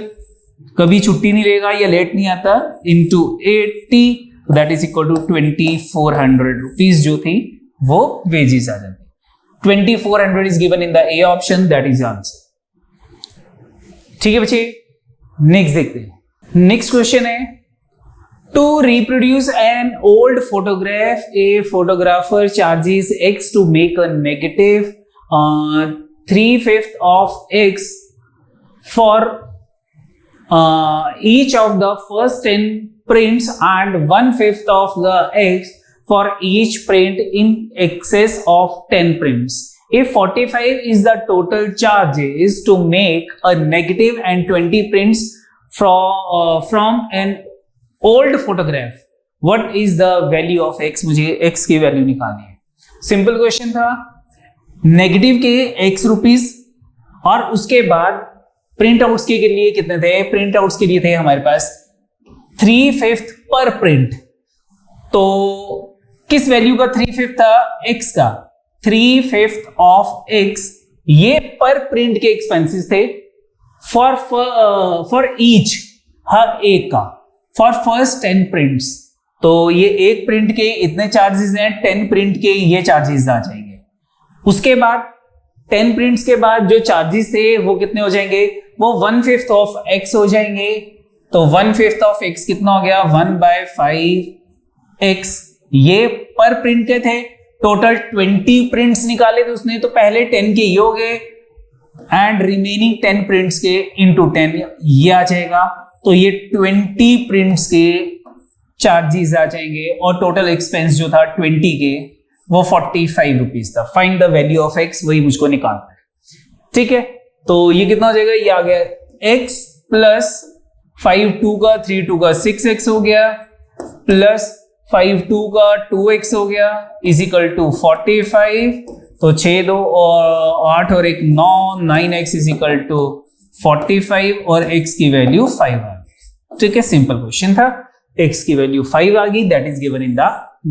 कभी छुट्टी नहीं लेगा या लेट नहीं आता, into 80, that is equal to 2400 rupees जो थी वो वेजेस आ जाती। 2400 is given in the A option, that is answer. ठीक है बच्चे, नेक्स्ट देखते हैं। नेक्स्ट क्वेश्चन है, to reproduce an old photograph, a photographer charges x to make a negative 3/5 of x for each of the first 10 prints and 1/5 of the x for each print in excess of 10 prints. If 45 is the total charges to make a negative and 20 prints from an old photograph, what is the value of x? मुझे x की value निकालनी है। Simple question था, negative के x rupees और उसके बाद print outs के लिए कितने थे? प्रिंट आउट्स के लिए थे हमारे पास 3/5 पर प्रिंट। तो किस वैल्यू का 3/5 था? x का 3/5 ऑफ x, ये पर प्रिंट के एक्सपेंसेस थे फॉर ईच, हर एक का, फॉर फर्स्ट 10 प्रिंट्स। तो ये एक प्रिंट के इतने चार्जेस हैं, 10 प्रिंट के ये चार्जेस आ जाएंगे। उसके बाद 10 प्रिंट्स के बाद जो चार्जेस थे वो कितने हो जाएंगे? वो 1/5 ऑफ x हो जाएंगे। तो 1/5 ऑफ x कितना हो गया? 1/5x। ये पर प्रिंट के थे, टोटल 20 प्रिंट्स निकाले थे उसने, तो पहले 10 के ये हो गए एंड रिमेनिंग 10 प्रिंट्स के इंटू 10 ये आ जाएगा। तो ये 20 प्रिंट्स के चार्जेस आ जाएंगे और टोटल एक्सपेंस जो था 20 के वो 45 रुपीज था। Find the value of x, वही मुझको निकालना है। ठीक है, तो ये कितना हो जाएगा? ये आ गया x प्लस 5 2 का 3 2 का 6x हो गया, प्लस 5 2 का 2x हो गया, इज इक्वल टू 45। तो 6 2 और 8 और 1 9, 9x इज इक्वल टू 45 और x की वैल्यू 5 आ गई। ठीक है, सिंपल क्वेश्चन था, x की वैल्यू 5 आ गई, that is given in the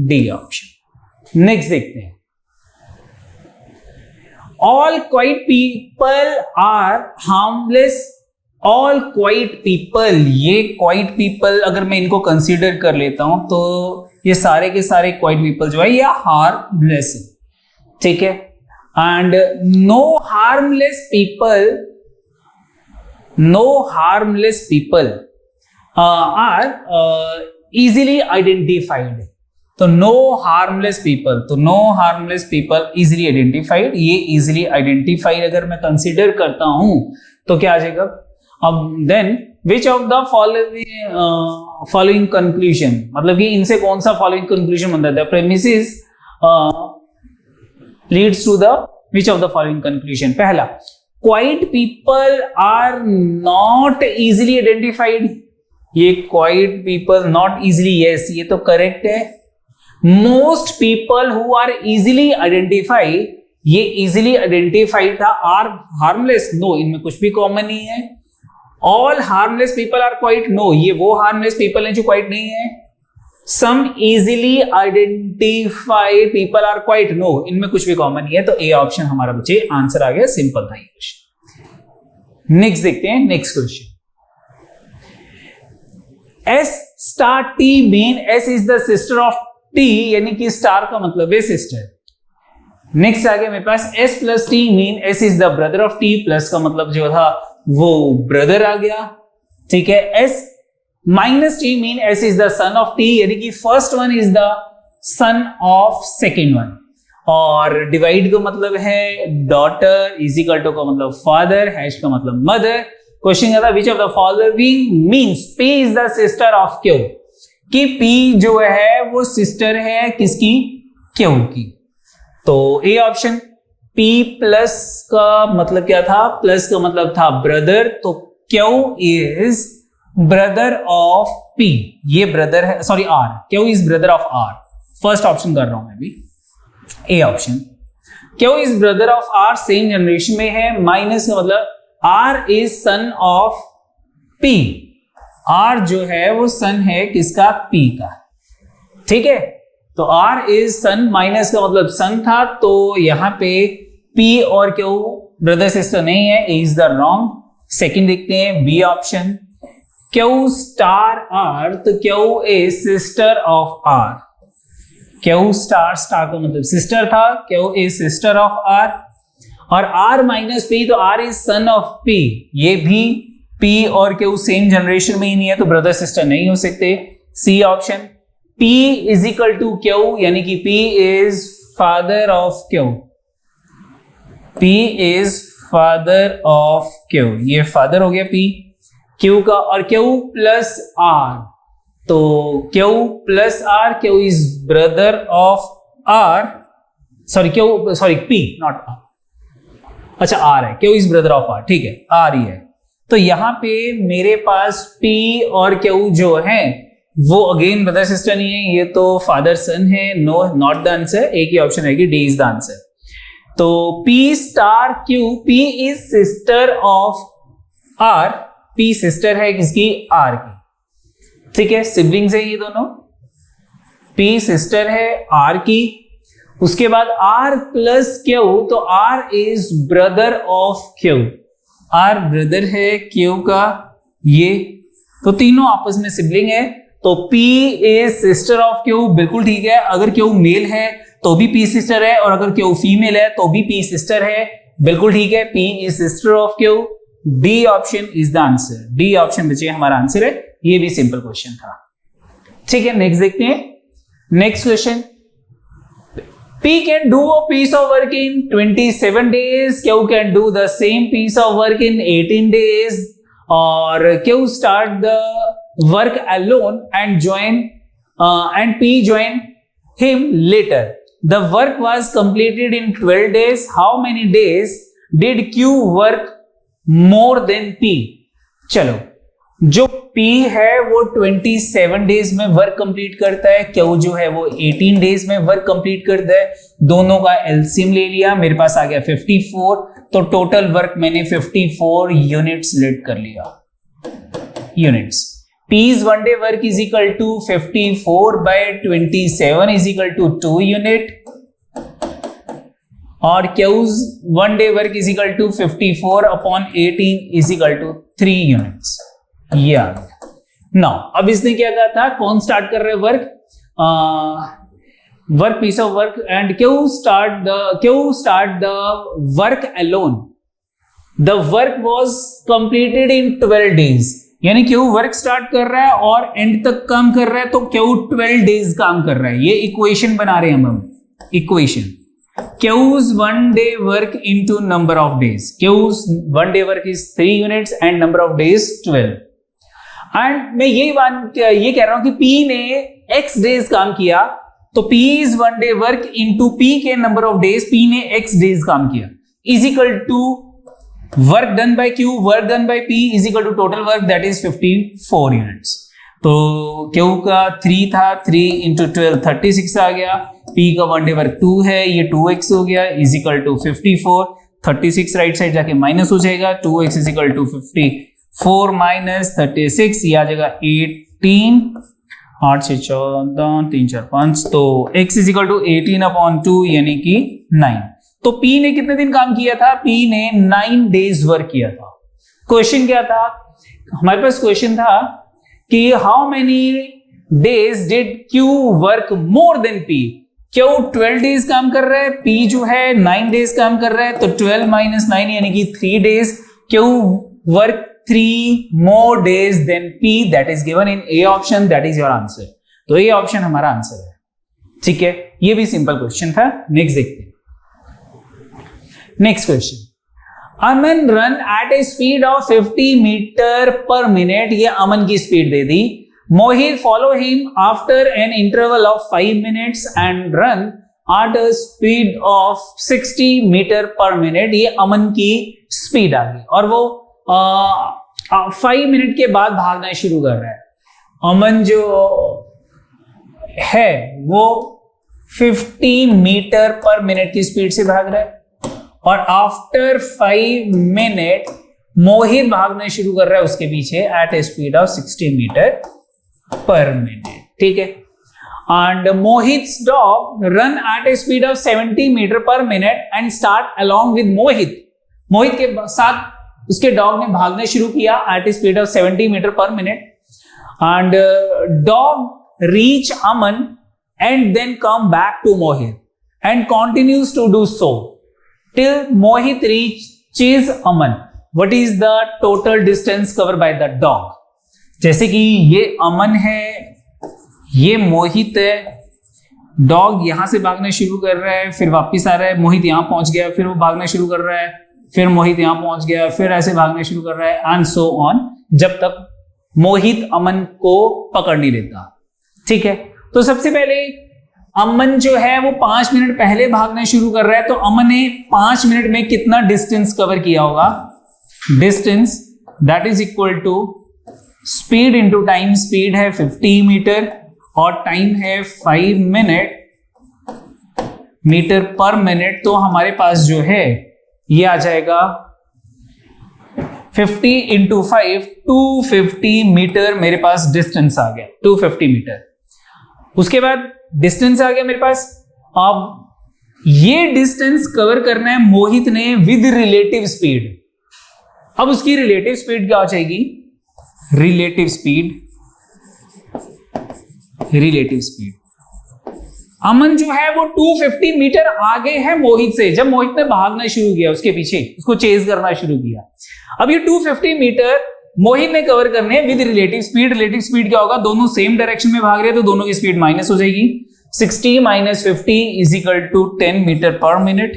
D option. Next देखते हैं, all quiet people are harmless. All quiet people, ये क्वाइट पीपल अगर मैं इनको कंसीडर कर लेता हूं तो ये सारे के सारे क्वाइट पीपल जो है ये हार्मलेस है। ठीक है, and no harmless people are easily identified। तो no harmless people easily identified, ये easily identified अगर मैं कंसीडर करता हूं तो क्या आ जाएगा? अब then which of the following conclusion, मतलब कि इनसे कौन सा following conclusion बनता है? The premises leads to the which of the following conclusion? पहला, quiet people are not easily identified, ये quiet people not easily, yes ये तो करेक्ट है। Most people who are easily identified, ये इजिली आइडेंटिफाइड था। Are harmless, no इनमें कुछ भी कॉमन नहीं है। All harmless people are quiet, no ये वो हार्मलेस पीपल हैं जो क्वाइट नहीं है। Some easily identified people are quiet, no इनमें कुछ भी कॉमन नहीं है। तो ए ऑप्शन हमारा बच्चे आंसर आ गया, सिंपल था ये क्वेश्चन। नेक्स्ट देखते हैं, next question. S star T mean S is the sister of T, यानी कि स्टार का मतलब है सिस्टर। नेक्स्ट आ गया मेरे पास S plus T mean S is the brother of T, plus का मतलब जो था वो ब्रदर आ गया, ठीक है। S minus T mean S is the son of T, यानी कि first one is the son of second one. और डिवाइड का मतलब है डॉटर, इजिकल टू का मतलब फादर, हैश का मतलब मदर। क्वेश्चन क्या था, which of the following means P is the sister of Q, कि पी जो है वो सिस्टर है किसकी, क्यू की। तो ए ऑप्शन, पी प्लस का मतलब क्या था, प्लस का मतलब था ब्रदर, तो Q is brother of P, ये ब्रदर है, sorry R, Q is brother of R. First option कर रहा हूं मैं भी, A option. Q is brother of R, same generation में है। माइनस का मतलब R is son of P, R जो है वो सन है किसका, पी का, ठीक है। तो आर इज सन, माइनस का मतलब सन था, तो यहां पे पी और क्यू ब्रदर सिस्टर नहीं है, A is the wrong. Second देखते हैं, B option, Q star R, तो Q is sister of R. Q star, star का मतलब सिस्टर था, Q is sister of R. और आर माइनस पी, तो R is son of P, ये भी पी और क्यू सेम जनरेशन में ही नहीं है, तो ब्रदर सिस्टर नहीं हो सकते। C option, P is equal to Q, यानी कि P is father of Q, P is father of Q, ये फादर हो गया P क्यू का। और Q प्लस R, तो Q plus R, Q is brother of R, sorry Q, sorry P not R, अच्छा R है, Q is brother of R, ठीक है R ही है। तो यहां पे मेरे पास P और Q जो है वो अगेन ब्रदर सिस्टर नहीं है, ये तो फादर सन है, नो नॉट द आंसर, एक ही ऑप्शन रहेगी, डी इज द आंसर। तो P star Q, P is sister of R, P sister है किसकी, R की, ठीक है, सिबलिंग्स है ये दोनों। P सिस्टर है R की, उसके बाद R प्लस Q, तो R is brother of Q, R brother है Q का, ये तो तीनों आपस में सिबलिंग है। तो P is sister of Q, बिल्कुल ठीक है। अगर Q मेल है तो भी P सिस्टर है, और अगर Q फीमेल है तो भी P सिस्टर है, बिल्कुल ठीक है। P is sister of Q, D option is the answer, D option बचे हमारा आंसर है। ये भी सिंपल क्वेश्चन था, ठीक है। नेक्स्ट देखते हैं, next question. P can do a piece of work in 27 days, Q can do the same piece of work in 18 days, और Q start the work alone and P join him later. The work was completed in 12 days. How many days did Q work more than P? चलो, जो P है वो 27 days में work complete करता है, Q जो है वो 18 डेज में वर्क कंप्लीट करता है। दोनों का एलसीएम ले लिया, मेरे पास आ गया 54, तो टोटल वर्क मैंने 54 यूनिट्स लेट कर लिया, units. P's one day work is equal to 54 by 27 is equal to 2 unit, और Q's one day work is equal to 54 upon 18 is equal to 3 units. ये आ गया। नाउ अब इसने क्या कहा था, कौन स्टार्ट कर रहे हैं work, work piece of work, and Q start the work alone. The work was completed in 12 days, यानी Q वर्क स्टार्ट कर रहा है और एंड तक काम कर रहा है, तो Q 12 डेज काम कर रहा है। ये इक्वेशन बना रहे हैं हम, equation Q's one day work into number of days. Q's one day work is 3 units and number of days 12. And मैं ये कह रहा हूं कि P ने X डेज काम किया, तो P is one day work into P के नंबर ऑफ डेज, P ने X डेज काम किया, is equal to work done by Q, work done by P is equal to total work that is 54 units. तो Q का 3 था, 3 into 12 36 आ गया। P का 1 day work 2 है, ये 2x हो गया is equal to 54। 36 right side जाके माइनस हो जाएगा, 2x is equal to 54 minus 36, ये आ जाएगा 18, 8 से 14, 3 4 5, तो x इज इक्वल टू 18/2 यानी कि 9। तो P ने कितने दिन काम किया था? P ने 9 डेज वर्क किया था। क्वेश्चन क्या था हमारे पास? क्वेश्चन था कि how many days did Q work more than P? Q 12 days काम कर रहा है, P जो है 9 डेज काम कर रहा है, तो 12 माइनस 9 यानी कि 3 days. Q work 3 more days than P, that is given in A option, that is your answer। तो A option हमारा आंसर है, ठीक है। ये भी सिंपल क्वेश्चन था। नेक्स्ट देखते हैं। Next question, Aman run at a speed of 50 metre per minute, ये अमन की स्पीड दे दी। Mohit follow him after an interval of 5 minutes and run at a speed of 60 metre per minute, ये अमन की स्पीड आ गई और वो 5 मिनट के बाद भागना शुरू कर रहा है। अमन जो है वो 50 मीटर पर मिनट की स्पीड से भाग रहा है और आफ्टर 5 मिनट मोहित भागना शुरू कर रहा है उसके पीछे at a speed of 60 metre per minute, ठीक है। And Mohit's dog run at a speed of 70 metre per minute and start along with Mohit, Mohit के साथ उसके डॉग ने भागना शुरू किया at a speed of 70 metre per minute and dog reach Aman and then come back to Mohit and continues to do so till Mohit reaches Aman. What is the total distance cover by the dog? जैसे कि ये अमन है, ये मोहित है, dog यहां से भागना शुरू कर रहा है, फिर वापस आ रहा है, मोहित यहां पहुंच गया, फिर वो भागना शुरू कर रहा है, फिर मोहित यहां पहुंच गया, फिर ऐसे भागना शुरू कर रहा है एंड सो ऑन, जब तक मोहित अमन को पकड़ नहीं लेता, ठीक है। तो सबसे पहले अमन जो है वो 5 मिनट पहले भागना शुरू कर रहा है, तो अमन ने 5 मिनट में कितना डिस्टेंस कवर किया होगा? Distance that is equal to speed into time. Speed है 50 मीटर और टाइम है 5 मीटर पर मिनट, तो हमारे पास जो है ये आ जाएगा 50 इंटू 5, 250 मीटर मेरे पास डिस्टेंस आ गया, 250 मीटर। उसके बाद डिस्टेंस आ गया मेरे पास। अब ये डिस्टेंस कवर करना है मोहित ने विद रिलेटिव स्पीड। अब उसकी रिलेटिव स्पीड क्या हो जाएगी? रिलेटिव स्पीड अमन जो है वो 250 मीटर आगे है मोहित से। जब मोहित ने भागना शुरू किया उसके पीछे, उसको चेज करना शुरू किया, अब ये 250 मीटर मोहित ने कवर करने हैं with relative speed. Relative speed क्या होगा? दोनों सेम डायरेक्शन में भाग रहे हैं तो दोनों की स्पीड माइनस हो जाएगी। 60 minus 50 is equal to 10 metre per minute.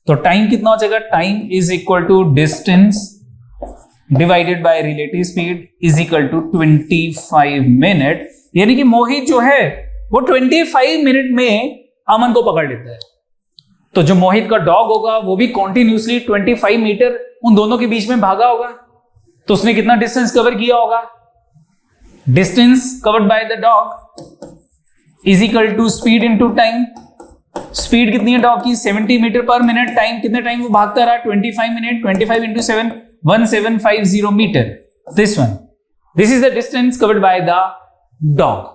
तो टाइम कितना हो जाएगा? Time is equal to distance divided by relative speed is equal to 25 minute. यानी कि मोहित जो है वो 25 मिनट में अमन को पकड़ लेता है। तो जो मोहित का डॉग होगा वो भी कॉन्टिन्यूसली 25 मीटर उन दोनों के बीच में भागा होगा, तो उसने कितना डिस्टेंस कवर किया होगा? Distance covered by the dog is equal to speed into time. Speed कितनी है डॉग की? 70 मीटर पर मिनट। टाइम कितना टाइम वो भागता रहा? 25 minute. 25 into 7, 1750 metre. This is the distance covered by the dog.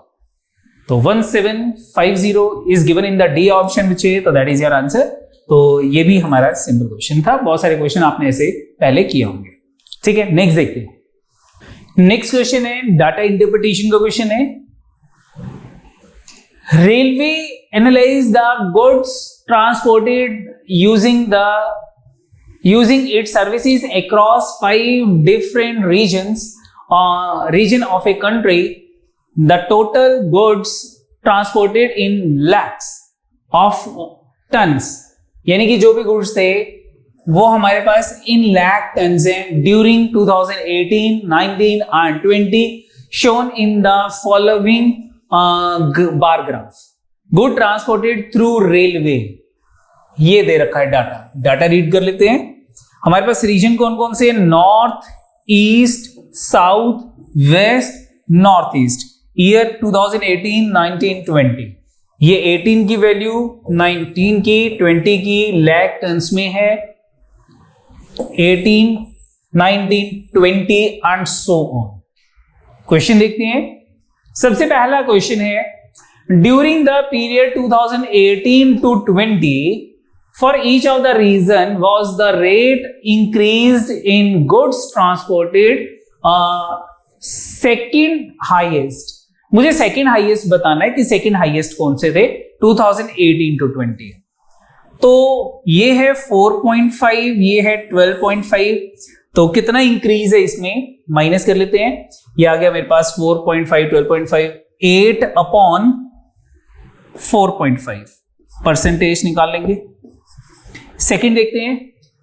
तो 1750 is given in the D option which है, तो दैट इज योर आंसर। तो ये भी हमारा सिंपल क्वेश्चन था। बहुत सारे क्वेश्चन आपने ऐसे पहले किए होंगे, ठीक है। नेक्स्ट देखते हैं। नेक्स्ट क्वेश्चन है डाटा इंटरप्रिटेशन का क्वेश्चन है। Railway analyse the goods transported using its services across 5 different region of a country. The total goods transported in lakhs of tons, यानी कि जो भी गुड्स थे वो हमारे पास इन लाख टन्स हैं during 2018, 19 and 20 shown in the following bar graph. Good transported through railway, ये दे रखा है डाटा, डाटा रीड कर लेते हैं। हमारे पास रीजन कौन कौन से, north east, south, west, north east. Year 2018, 19, 20। ये 18 की वैल्यू 19 की 20 की लाख टन्स में है, 18, 19, 20 एंड सो ऑन। क्वेश्चन देखते हैं। सबसे पहला क्वेश्चन है, during the period 2018 to 20 for each of the region was the rate increased in goods transported second highest। मुझे सेकंड हाईएस्ट बताना है कि सेकंड हाईएस्ट कौन से थे 2018 to 20। तो ये है 4.5, ये है 12.5, तो कितना इंक्रीज है इसमें, माइनस कर लेते हैं। ये आ गया मेरे पास 4.5, 12.5, 8 अपॉन 4.5 परसेंटेज निकाल लेंगे। सेकंड देखते हैं,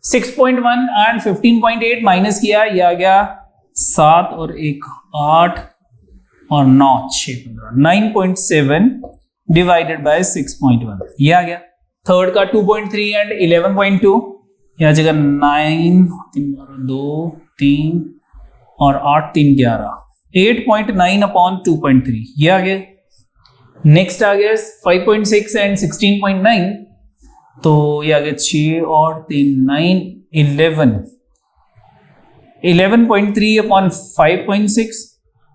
6.1 एंड 15.8 माइनस किया, ये आ गया 7 और 1 8 और 9 6 15, 9.7 डिवाइडेड बाय 6.1, ये आ गया। थर्ड का 2.3 एंड 11.2, यह जगह 9 3 2 3 और 8 3 11, 8.9 अपॉन 2.3, ये आ गया। नेक्स्ट आ गया 5.6 एंड 16.9, तो ये आ गया 6 और 3 9 11, 11.3 अपॉन 5.6,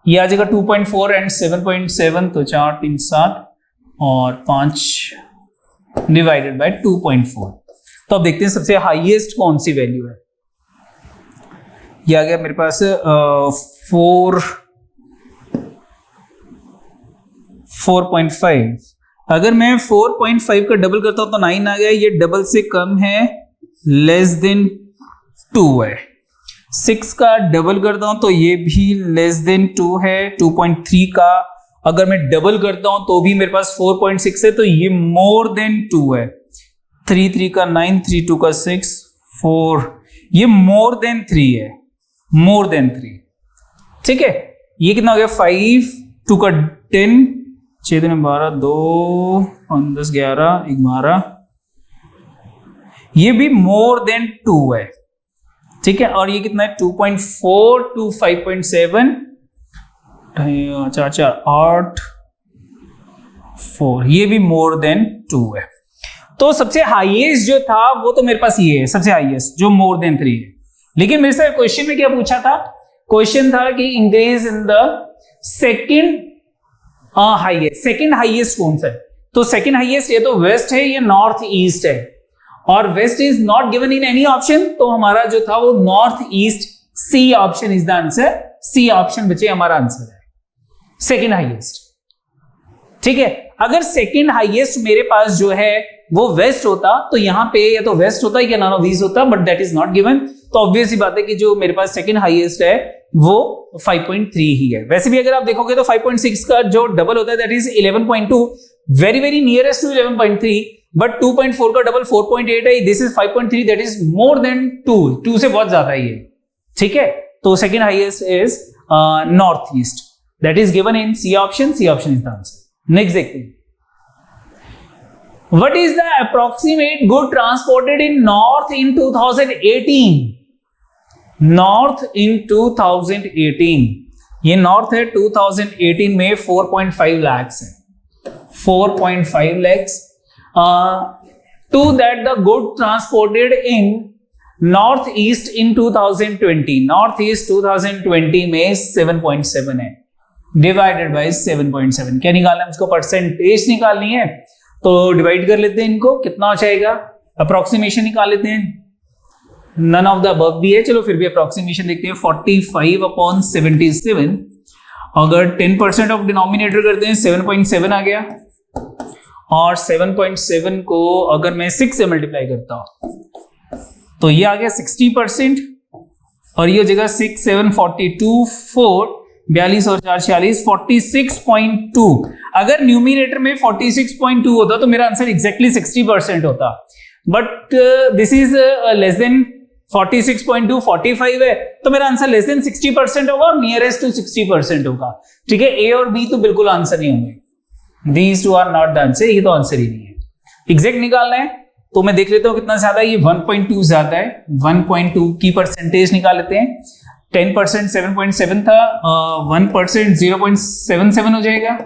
ये आ जाएगा 2.4 एंड 7.7, तो 4 3 7 और 5 डिवाइडेड बाय 2.4। तो अब देखते हैं सबसे हाईएस्ट कौन सी वैल्यू है। ये आ गया मेरे पास 4.5। अगर मैं 4.5 का डबल करता हूं तो 9 आ गया, ये डबल से कम है, लेस देन 2 है। 6 का डबल करता हूं तो ये भी लेस देन 2 है। 2.3 का अगर मैं डबल करता हूं तो भी मेरे पास 4.6 है, तो ये मोर देन 2 है। 3 3 का 9, 3 2 का 6 4, ये मोर देन 3 है, मोर देन 3। ठीक है, ये कितना हो गया 5, 2 का 10, 6 3 12, 2 5 10 11 11, ये भी मोर देन 2 है। ठीक है, और ये कितना है 2.4 to 5.7, 4 4 8 4, ये भी मोर देन 2 है। तो सबसे हाईएस्ट जो था वो तो मेरे पास ये है, सबसे हाईएस्ट जो मोर देन 3 है। लेकिन मेरे से क्वेश्चन में क्या पूछा था, क्वेश्चन था कि increase in the second highest, second highest कौन सा है। तो सेकंड हाईएस्ट ये तो वेस्ट है, ये नॉर्थ ईस्ट है, और west is not given in any option, तो हमारा जो था वो north east, C option is the answer. C option बचे हमारा आंसर है सेकंड हाईएस्ट। ठीक है, अगर सेकंड हाईएस्ट मेरे पास जो है वो वेस्ट होता तो यहां पे या तो वेस्ट होता या नॉन ऑफ दीज होता, but that is not given. तो ऑब्वियस ही बात है कि जो मेरे पास सेकंड हाईएस्ट है वो 5.3 ही है। वैसे भी अगर आप देखोगे तो 5.6 का जो डबल होता है that is 11.2, very very nearest to 11.3, but 2.4 का डबल 4.8 है, this is 5.3, that is more than 2 से बहुत ज्यादा है ये। ठीक है, तो second highest is north east, that is given in C option. C option is the answer. Next देखते हैं, what is the approximate good transported in north in 2018? North in 2018, ये नॉर्थ है 2018 में 4.5 lakhs है, 4.5 lakhs। To that the good transported in north east in 2020, north east 2020 में 7.7 है, divided by 7.7। क्या निकालना है उसको, परसेंटेज निकालनी है, तो डिवाइड कर लेते हैं इनको, कितना हो जाएगा, अप्रोक्सीमेशन निकाल लेते हैं। नन ऑफ द अबव भी है, चलो फिर भी अप्रोक्सीमेशन देखते हैं। 45 अपॉन 77, अगर 10% ऑफ डिनोमिनेटर करते हैं 7.7 आ गया, और 7.7 को अगर मैं 6 से मल्टीप्लाई करता हूं तो ये आ गया 60%, और ये जगह 6 7 42 4 42 और 4 46 46.2। अगर न्यूमिनेटर में 46.2 होता तो मेरा आंसर एग्जैक्टली 60% होता, but this is less then 46.2, 45 है, तो मेरा आंसर लेस देन 60% होगा और नियरेस्ट टू 60% होगा। ठीक है, ए और बी तो बिल्कुल आंसर नहीं होंगे, these two are not the answer, ये तो आंसर ही नहीं है। एग्जैक्ट निकालना है तो मैं देख लेता हूँ कितना ज्यादा है, ये 1.2 ज्यादा है, 1.2 की परसेंटेज निकाल लेते हैं। 10% 7.7 था, 1% 0.77 हो जाएगा।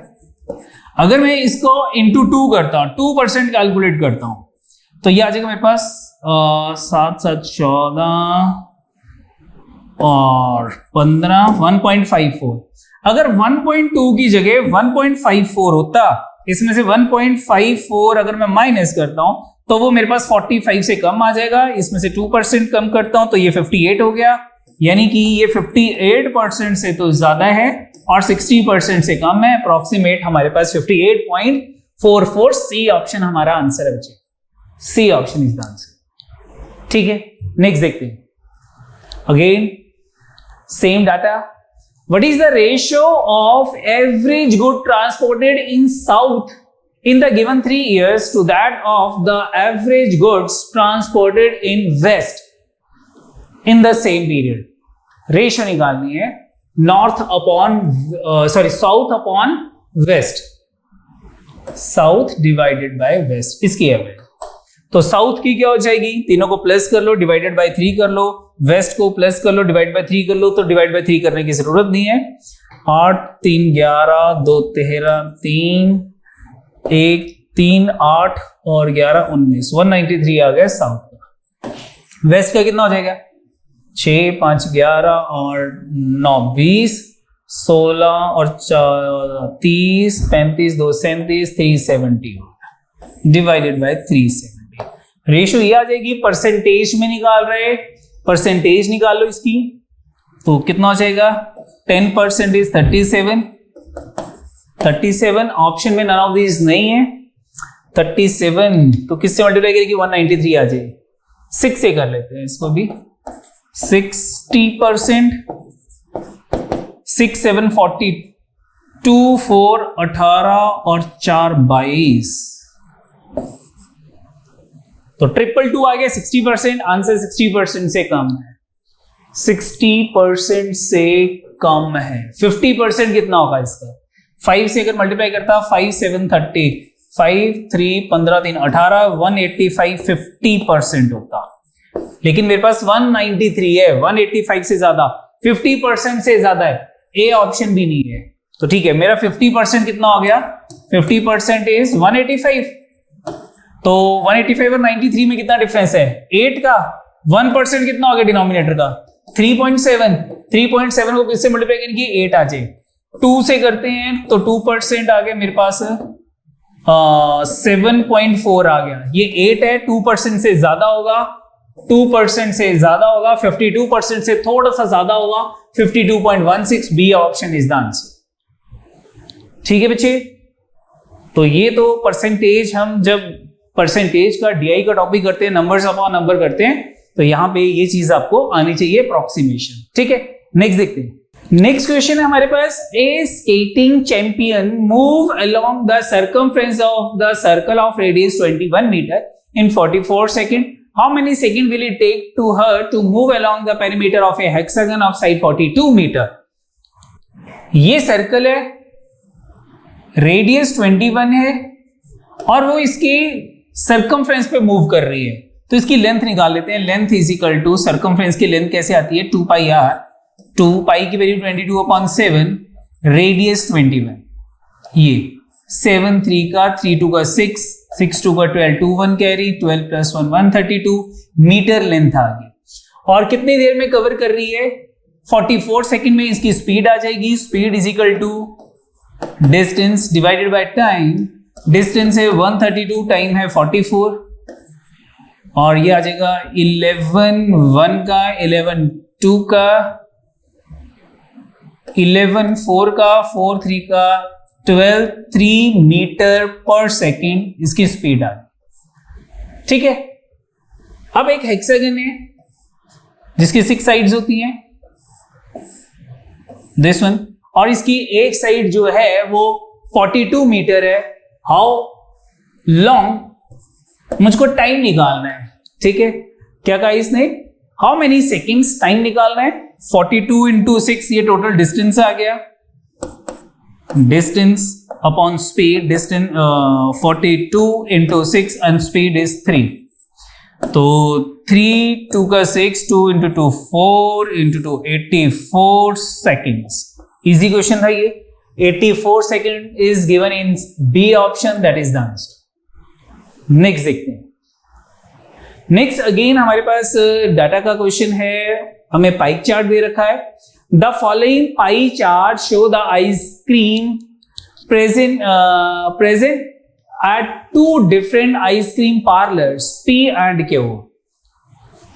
अगर मैं इसको इंटू 2 करता हूँ, 2% कैलकुलेट करता हूँ, तो ये आ जाएगा मेरे पास 7 7 14 और 15, 1.54। अगर 1.2 की जगह 1.54 होता, इसमें से 1.54 अगर मैं माइनस करता हूं तो वो मेरे पास 45 से कम आ जाएगा। इसमें से 2% कम करता हूं तो ये 58 हो गया, यानी कि ये 58% से तो ज्यादा है और 60% से कम है। अप्रोक्सीमेट हमारे पास 58.44। सी ऑप्शन हमारा आंसर है बच्चे, C option is the answer. ठीक है, नेक्स्ट देखते हैं। Again same data, what is the ratio of average good transported in south in the given 3 years to that of the average goods transported in west in the same period? Ratio निकालनी है, north upon south upon west, south divided by west, इसकी average. तो south की क्या हो जाएगी, तीनों को प्लस कर लो, डिवाइडेड बाय 3 कर लो, वेस्ट को प्लस कर लो, डिवाइड बाय 3 कर लो, तो डिवाइड बाय 3 करने की जरूरत नहीं है। 8 3 11 2 13 3 1 3 8 और 11 19, 193 आ गया साउथ का। वेस्ट का कितना हो जाएगा, 6 5 11 और 9 20, 16 और 30 35 2 37 370 डिवाइडेड बाय 370। रेशियो ये आ जाएगी, परसेंटेज में निकाल रहे, परसेंटेज निकाल लो इसकी, तो कितना हो जाएगा, 10% इज 37, 37 ऑप्शन में नन ऑफ दीज नहीं है। 37 तो किससे मल्टीप्लाई करेगी, 193 आ जाएगी। 6 से कर लेते हैं इसको भी, 60%, 6 7 42 4 18 और 4 22, तो 222 आ गया। 60%, आंसर 60% से कम है, 60% से कम है। 50% कितना होगा इसका, 5 से अगर मल्टीप्लाई करता, 5 7 30, 5 3 15 3 18, 185 50% होता, लेकिन मेरे पास 193 है, 185 से ज्यादा, 50% से ज्यादा है, ए ऑप्शन भी नहीं है। तो ठीक है, मेरा 50% कितना हो गया, 50% इज 185, तो 185 और 93 में कितना डिफरेंस है, 8 का। 1% कितना हो गया डिनोमिनेटर का, 3.7, 3.7 को किससे मल्टीप्लाई करेंगे, 8 आ जाए। 2 से करते हैं तो 2% आ गया मेरे पास, 7.4 आ गया। ये 8 है, 2% से ज्यादा होगा, 2% से ज्यादा होगा, 52% से थोड़ा सा ज्यादा होगा, 52.16। B option is the answer. ठीक है बच्चे, तो ये तो परसेंटेज, हम जब परसेंटेज का डीआई का टॉपिक करते हैं, नंबर्स अपॉन नंबर करते हैं, तो यहां पे ये चीज आपको आनी चाहिए, अप्रोक्सीमेशन। ठीक है, नेक्स्ट देखते हैं। नेक्स्ट क्वेश्चन है हमारे पास, a skating champion move along the circumference of the circle of radius 21 metre in 44 second. How many second will it take to her to move along the perimeter of a hexagon of side 42 metre. ये circle है, radius 21 है और वो इसकी circumference पे move कर रही है, तो इसकी लेंथ निकाल लेते हैं। Length is equal to, circumference की लेंथ कैसे आती है, 2 पाई r, 2 पाई की वैल्यू 22/7, रेडियस 21, ये 7 3 का 3 2 का 6 6 2 का 12, 2 1 कैरी, 12 + 1 132 मीटर लेंथ आ गई। और कितनी देर में कवर कर रही है, 44 सेकेंड में इसकी स्पीड आ जाएगी। Speed is equal to distance divided by time, distance है 132, टाइम है 44, और ये आ जाएगा 11 1 का, 11 2 का, 11 4 का, 4 3 का, 12 3 मीटर पर सेकेंड इसकी स्पीड आ गई। ठीक है, अब एक हेक्सागन है जिसकी 6 साइड्स होती हैं, दिस वन, और इसकी एक साइड जो है वो 42 मीटर है। हाउ लॉन्ग, मुझको टाइम निकालना है। ठीक है, क्या कहा इसने, हाउ मेनी सेकेंड्स, टाइम निकालना है। 42 इंटू 6, ये टोटल डिस्टेंस आ गया, distance upon speed, distance 42 into 6 and speed is 3, तो 3 2 का 6 2 into 2 4 into 2 84 seconds. Easy question था ये. 84 second is given in B option, that is the answer. Next देखते हैं. नेक्स्ट अगेन हमारे पास डाटा का क्वेश्चन है. हमें पाई चार्ट दे रखा है. The following pie chart show the ice cream present at two different ice cream parlours P and Q.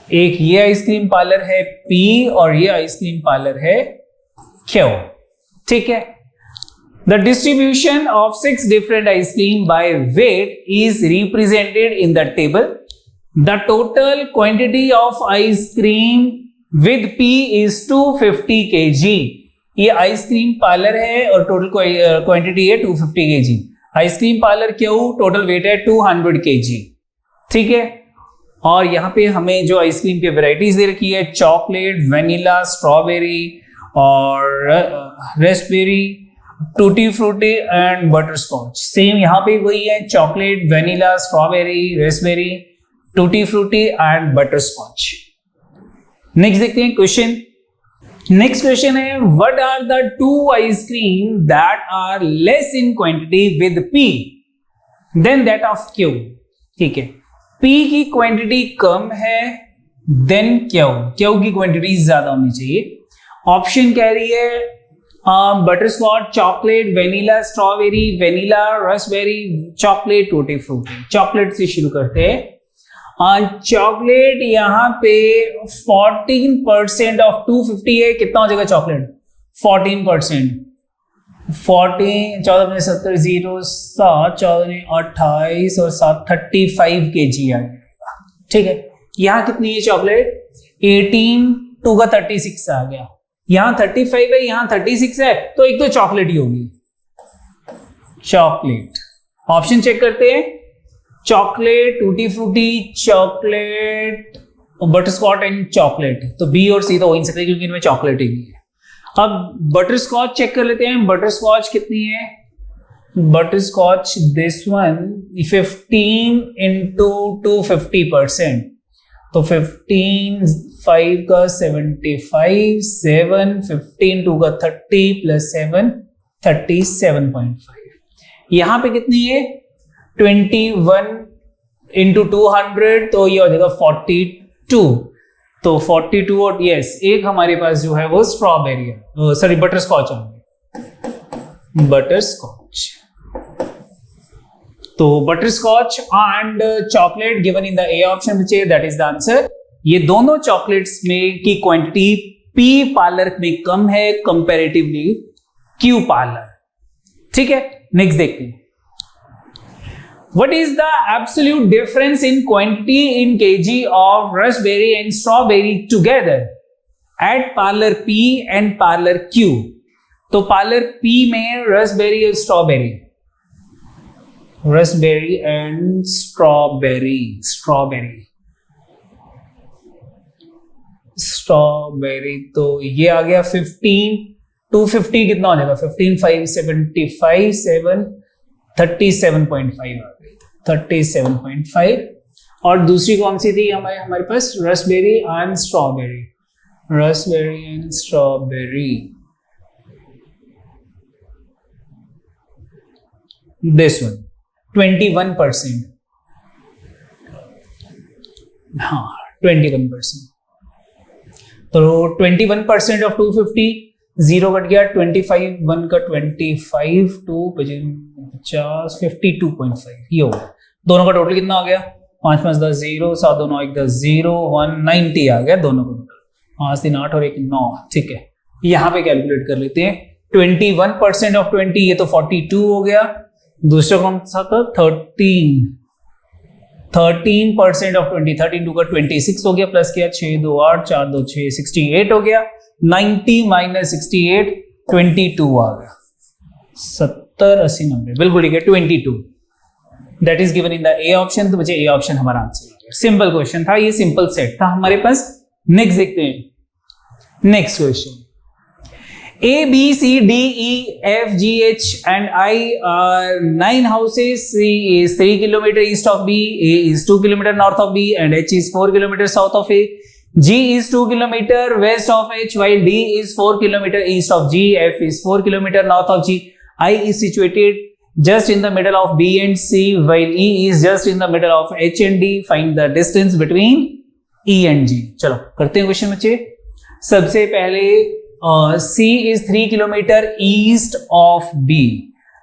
एक ये आइसक्रीम पार्लर है P और ये आइसक्रीम पार्लर है Q. ठीक है. The distribution of 6 different ice cream by weight is represented in the table. The total quantity of ice cream with P is 250 kg. ये ice cream parlour है और total quantity है 250 kg. Ice cream parlour क्यों, total weight है 200 kg. ठीक है. और यहाँ पे हमें जो आइसक्रीम की वेराइटीज दे रखी है, चॉकलेट, वेनिला, स्ट्रॉबेरी और raspberry, tutti frutti and butterscotch. Same यहाँ पे वही है, chocolate, vanilla, strawberry, raspberry, tutti frutti and butterscotch. Next देखते हैं क्वेश्चन. नेक्स्ट क्वेश्चन है, what are the two ice cream that are less in quantity with P then that of Q. ठीक है. P की क्वांटिटी कम है then Q की quantity ज्यादा होनी चाहिए. ऑप्शन कह रही है butter scotch, chocolate, vanilla, strawberry, vanilla, raspberry, chocolate, tutti frutti. Chocolate से शुरू करते हैं. चॉकलेट यहाँ पे 14% ऑफ 250 है. कितना हो जाएगा चॉकलेट? 14%. 14 14 में 70 0 7 14 में 28 और 7 35 kg आ जाएगा. ठीक है. यहाँ कितनी है चॉकलेट? 18 2 का 36 आ गया. यहाँ 35 है, यहाँ 36 है, तो एक तो चॉकलेट ही होगी. चॉकलेट. ऑप्शन चेक करते हैं. Chocolate, tutti frutti, chocolate, butter scotch and chocolate. तो बी और सी तो हो ही नहीं सकते क्योंकि इनमें चॉकलेट ही नहीं है. अब बटर स्कॉच चेक कर लेते हैं. बटर स्कॉच कितनी है? Butter scotch this one 15 into 250%. तो 15 5 का 75 7 15 2 का 30 प्लस 7 37.5. यहां पे कितनी है? 21 इंटू 200, तो ये हो जाएगा 42. तो 42 और यस एक हमारे पास जो है वो स्ट्रॉबेरी है, सॉरी बटर स्कॉच है. Butter scotch. तो butter scotch and chocolate given in the A option which is that is the answer. ये दोनों चॉकलेट्स में की क्वांटिटी P पार्लर में कम है कंपैरेटिवली Q पार्लर. ठीक है. नेक्स्ट देखते हैं. What is the absolute difference in quantity in kg of raspberry and strawberry together at parlor P and parlor Q? तो parlor P में raspberry और strawberry, raspberry and strawberry, तो ये आ गया 15 250 कितना हो जाएगा? 15 5 75 7 37.5 आ गई. 37.5. और दूसरी कौन सी थी हमारे पास? Raspberry and strawberry. Raspberry and strawberry. This one 21%. हाँ 21%. तो 21% ऑफ 250, 0 कट गया, 25 1 का 25 2 50 52.5 ये हो गया. दोनों का टोटल कितना हो गया? 5 5 10 0 7 2 9 1 10 0 1 90 आ गया दोनों का टोटल. 5 3 8 और 1 9. ठीक है. यहाँ पे कैलकुलेट कर लेते हैं. 21% ऑफ 20 ये तो 42 हो गया. दूसरा कौन सा था? 13% ऑफ 20 13 2 का 26 हो गया, प्लस किया 6 2 8 4 2 6 68 हो गया. 90 माइनस 68 22 आ गया. 70 80 90 बिल्कुल ठीक है. 22 that is given in the A option. तो मुझे ए ऑप्शन हमारा आंसर आ गया. सिंपल क्वेश्चन था ये, सिंपल सेट था हमारे पास. नेक्स्ट देखते हैं. Next question. A, B, C, D, E, F, G, H and I are 9 houses. C is 3 kilometer east of B, A is 2 kilometer north of B and H is 4 kilometer south of A. G is 2 kilometer west of H while D is 4 kilometer east of G, F is 4 kilometer north of G. I is situated just in the middle of B and C while E is just in the middle of H and D. Find the distance between E and G. चलो करते हैं question बच्चे। सबसे पहले C is 3 kilometre east of B।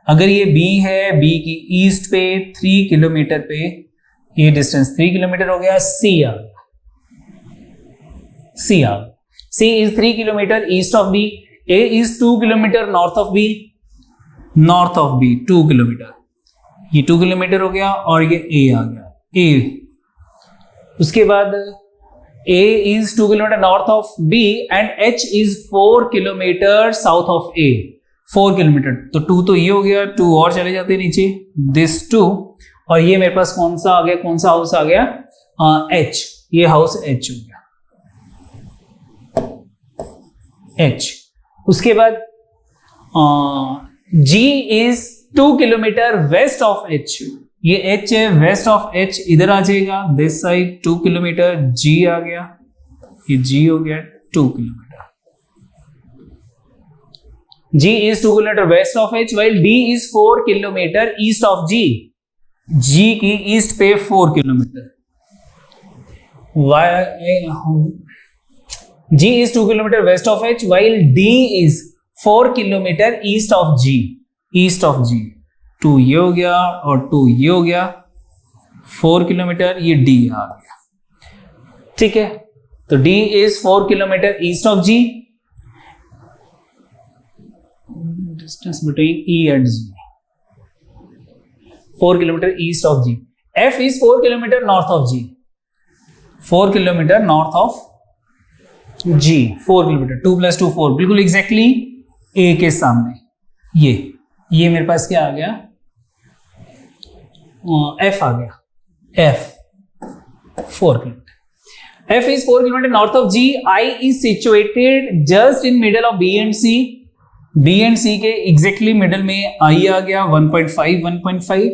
अगर ये B है, B की ईस्ट पे 3 किलोमीटर पे ये डिस्टेंस 3 किलोमीटर हो गया। C आ गया। C is 3 kilometre east of B। A is 2 kilometre north of B। 2 kilometre, ये 2 किलोमीटर हो गया और ये A आ गया। A उसके बाद A is 2 kilometer north of B and H is 4 kilometer south of A. 4 kilometre, तो 2 तो ये हो गया, 2 और चले जाते हैं नीचे, this 2 और ये मेरे पास कौन सा आ गया, कौन सा हाउस आ गया, H, ये हाउस H हो गया, H। उसके बाद G is 2 kilometre west of H, ये H है, वेस्ट ऑफ H इधर आ जाएगा, दिस साइड 2 किलोमीटर, G आ गया, ये G हो गया 2 kilometre. G is 2 kilometre west of H while D is 4 kilometre east of G। G की ईस्ट पे 4 kilometre. G is 2 kilometre west of H while D is 4 kilometre east of G, east of G। 2 ये हो गया और 2 ये हो गया, 4 kilometre, ये D आ गया, ठीक है। तो D is 4 kilometre east of G, distance between E and G 4 kilometre east of G। F is 4 kilometre north of G, 4 kilometre north of G, 4 kilometre, 2 + 2 4, बिल्कुल एग्जैक्टली A के सामने। ये मेरे पास क्या आ गया, F आ गया, F 4 kilometre. F is 4 kilometre north of G। I is situated just in middle of B and C। B and C के exactly middle में I आ गया 1.5,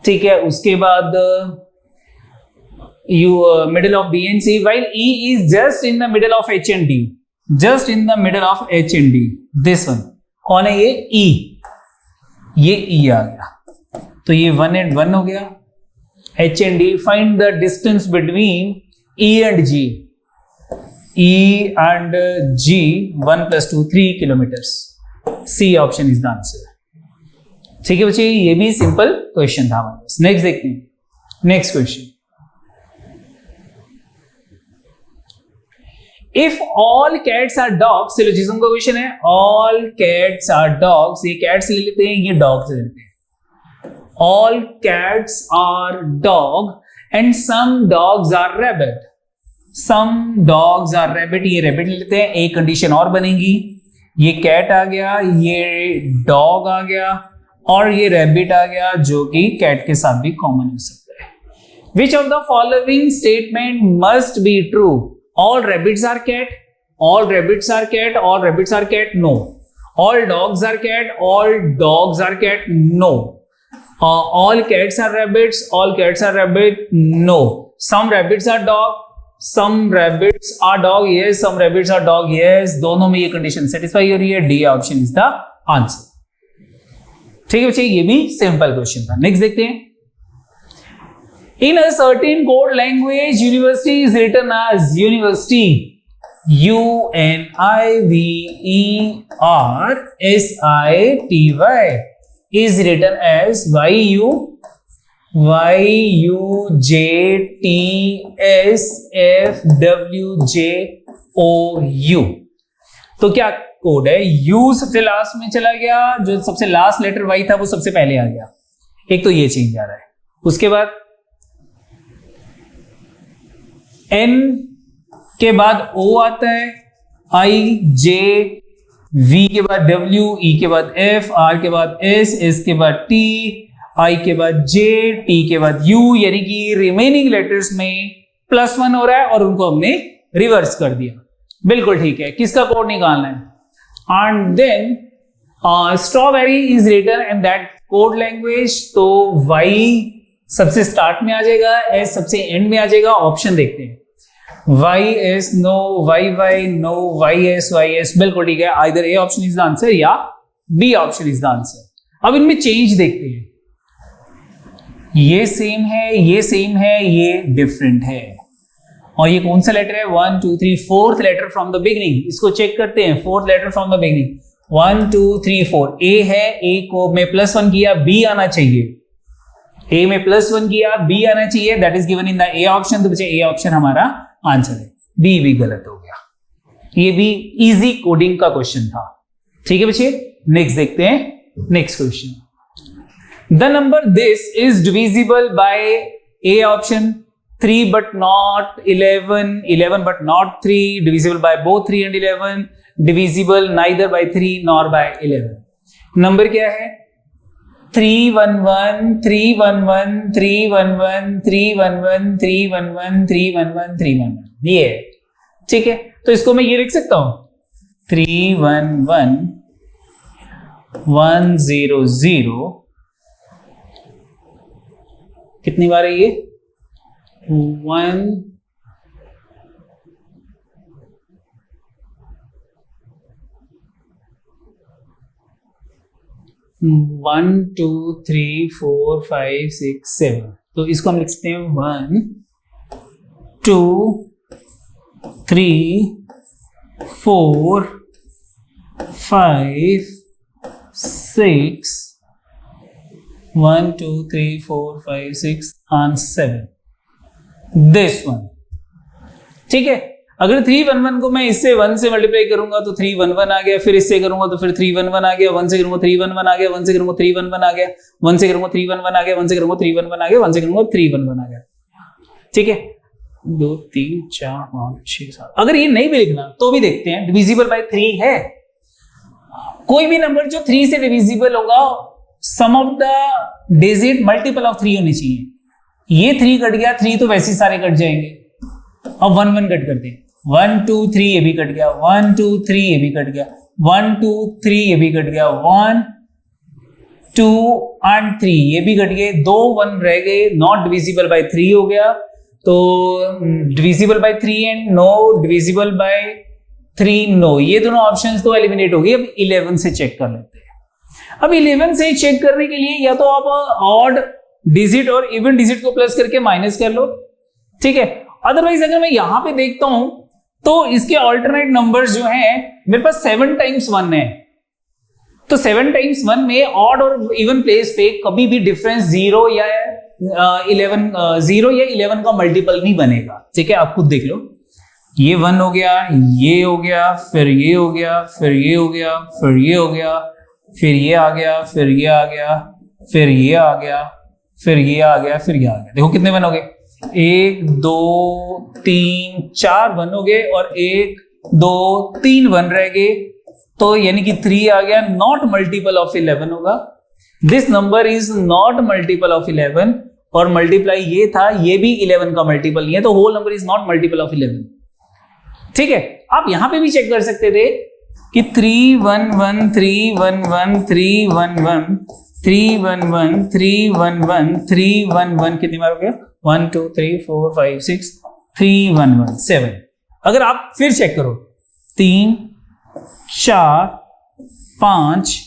ठीक है। उसके बाद middle of B and C while E is just in the middle of H and D, just in the middle of H and D, this one कौन है, ये E, ये E आ गया, तो ये 1 and 1 हो गया, H and D। Find the distance between E and G, E and G 1 + 2 3 kilometers। C option is the answer, ठीक है बच्चे, ये भी सिंपल क्वेश्चन था हमारे पास। नेक्स्ट देखते हैं, next question. If all cats are dogs, syllogism का क्वेश्चन है, all cats are dogs, ये cats ले लेते हैं, ये dogs ले लेते हैं। All cats are dog and some dogs are rabbit, some dogs are rabbit, ये rabbit ले लेते हैं, एक कंडीशन और बनेगी, ये cat आ गया, ये dog आ गया और ये rabbit आ गया, जो कि cat के साथ भी कॉमन हो सकता है। Which of the following statement must be true? All rabbits are cat, all rabbits are cat, all rabbits are cat, no. All dogs are cat, all dogs are cat, no. All cats are rabbits, all cats are rabbit, no. Some rabbits are dog, some rabbits are dog, yes, some rabbits are dog, yes। दोनों में ये condition satisfy हो रही है, D option is the answer, ठीक है बच्चे, ये भी सिंपल क्वेश्चन था। नेक्स्ट देखते हैं। In a certain code language, university is written as university, university, is written as YUJTSFWJOU। तो क्या कोड है, U सबसे लास्ट में चला गया, जो सबसे लास्ट लेटर Y था वो सबसे पहले आ गया, एक तो ये चेंज आ रहा है। उसके बाद N के बाद O आता है, I J, V के बाद W, E के बाद F, R के बाद S, S के बाद T, I के बाद J, T के बाद U, यानी कि रिमेनिंग लेटर्स में +1 हो रहा है और उनको हमने रिवर्स कर दिया। बिल्कुल ठीक है। किसका कोड निकालना है? And then strawberry is written in that code language. तो वाई सबसे स्टार्ट में आ जाएगा, एस सबसे एंड में आ जाएगा। ऑप्शन देखते हैं, Y S no, Y Y no, Y S बिल्कुल ठीक है। Either A option is the answer या B option is the answer. अब इनमें चेंज देखते हैं, ये सेम है, ये सेम है, ये डिफरेंट है। और ये कौन सा लेटर है? 1 2 3 fourth letter from the beginning. इसको चेक करते हैं, fourth letter from the beginning. 1 2 3 4 A है, ए को मैं +1 किया, बी आना चाहिए। ए में +1 किया, बी आना चाहिए, that is given in the A option. तो बच्चे ए ऑप्शन हमारा आंसर है, बी भी गलत हो गया। ये भी इजी कोडिंग का क्वेश्चन था। ठीक है बच्चे, नेक्स्ट देखते हैं next question. The number this is divisible by A option 3 but not 11, 11 but not 3, divisible by both 3 and 11, divisible neither by 3 nor by 11। Number क्या है? 311 311 311 311 311 311 311, ये है। ठीक है, तो इसको मैं ये लिख सकता हूं 311 100। कितनी बार है ये? 1 1 2 3 4 5 6 7। तो इसको हम लिखते हैं 1 2 3 4 5 6 1 2 3 4 5 6 and 7, दिस वन। ठीक है, अगर 311 को मैं इससे 1 से मल्टीप्लाई करूंगा तो 311 आ गया, फिर इससे करूंगा तो फिर 311 आ गया, 1 से करूंगा 311 आ गया, 1 से करूंगा 311 आ गया, 1 से करूंगा 311 आ गया, 1 से करूंगा 311 आ गया, 1 से करूंगा 311 आ गया। ठीक है, 2 3 4 5 6 7। अगर ये नहीं भी लिखना तो भी देखते हैं, डिविजिबल बाय 3 है। कोई भी नंबर जो 3 से डिविजिबल होगा, sum of the digit multiple of 3 होनी चाहिए। ये 3 कट गया, 3 तो वैसे ही सारे कट जाएंगे। अब 1 1 कट करते हैं, 1 2 3 ये भी कट गया, 1 2 3 ये भी कट गया, 1 2 3 ये भी कट गया, 1 2 and 3 ये भी कट गए, 2 1 रह गए, नॉट डिविजिबल बाय 3 हो गया। तो divisible by 3 and no divisible by 3 no, ये दोनों ऑप्शंस तो एलिमिनेट हो गए। अब 11 से चेक कर लेते हैं। अब 11 से चेक करने के लिए या तो आप ऑड डिजिट और इवन डिजिट को प्लस करके माइनस कर लो। ठीक है, अदरवाइज अगर मैं यहां पे देखता हूं तो इसके ऑल्टरनेट नंबर्स जो हैं, मेरे पास 7 टाइम्स 1 है। तो 7 टाइम्स 1 में ऑड और इवन प्लेस पे कभी भी डिफरेंस 0 या 11 का मल्टीपल नहीं बनेगा। ठीक है, आप खुद देख लो, ये 1 हो गया, ये हो गया, फिर ये हो गया, फिर ये हो गया, फिर ये हो गया, फिर ये आ गया, फिर ये आ गया, फिर ये आ गया, फिर ये आ गया, फिर ये आ गया। देखो कितने 1 हो गए, 1 2 3 4 1 हो गए और 1 2 3 1 रह गए। तो यानी कि 3 आ गया, नॉट मल्टीपल ऑफ 11 होगा। This number is not multiple of 11। और मल्टीप्लाई ये था, ये भी 11 का मल्टीपल नहीं है, तो whole number is not multiple of 11। ठीक है, आप यहां पे भी चेक कर सकते थे कि 3 1 1 3 1 1 3 1 1 3 1 1 3 1 1 3 1 1 कितनी बार हो गया? 1 2 3 4 5 6 3 1 1 7। अगर आप फिर चेक करो, 3 4 5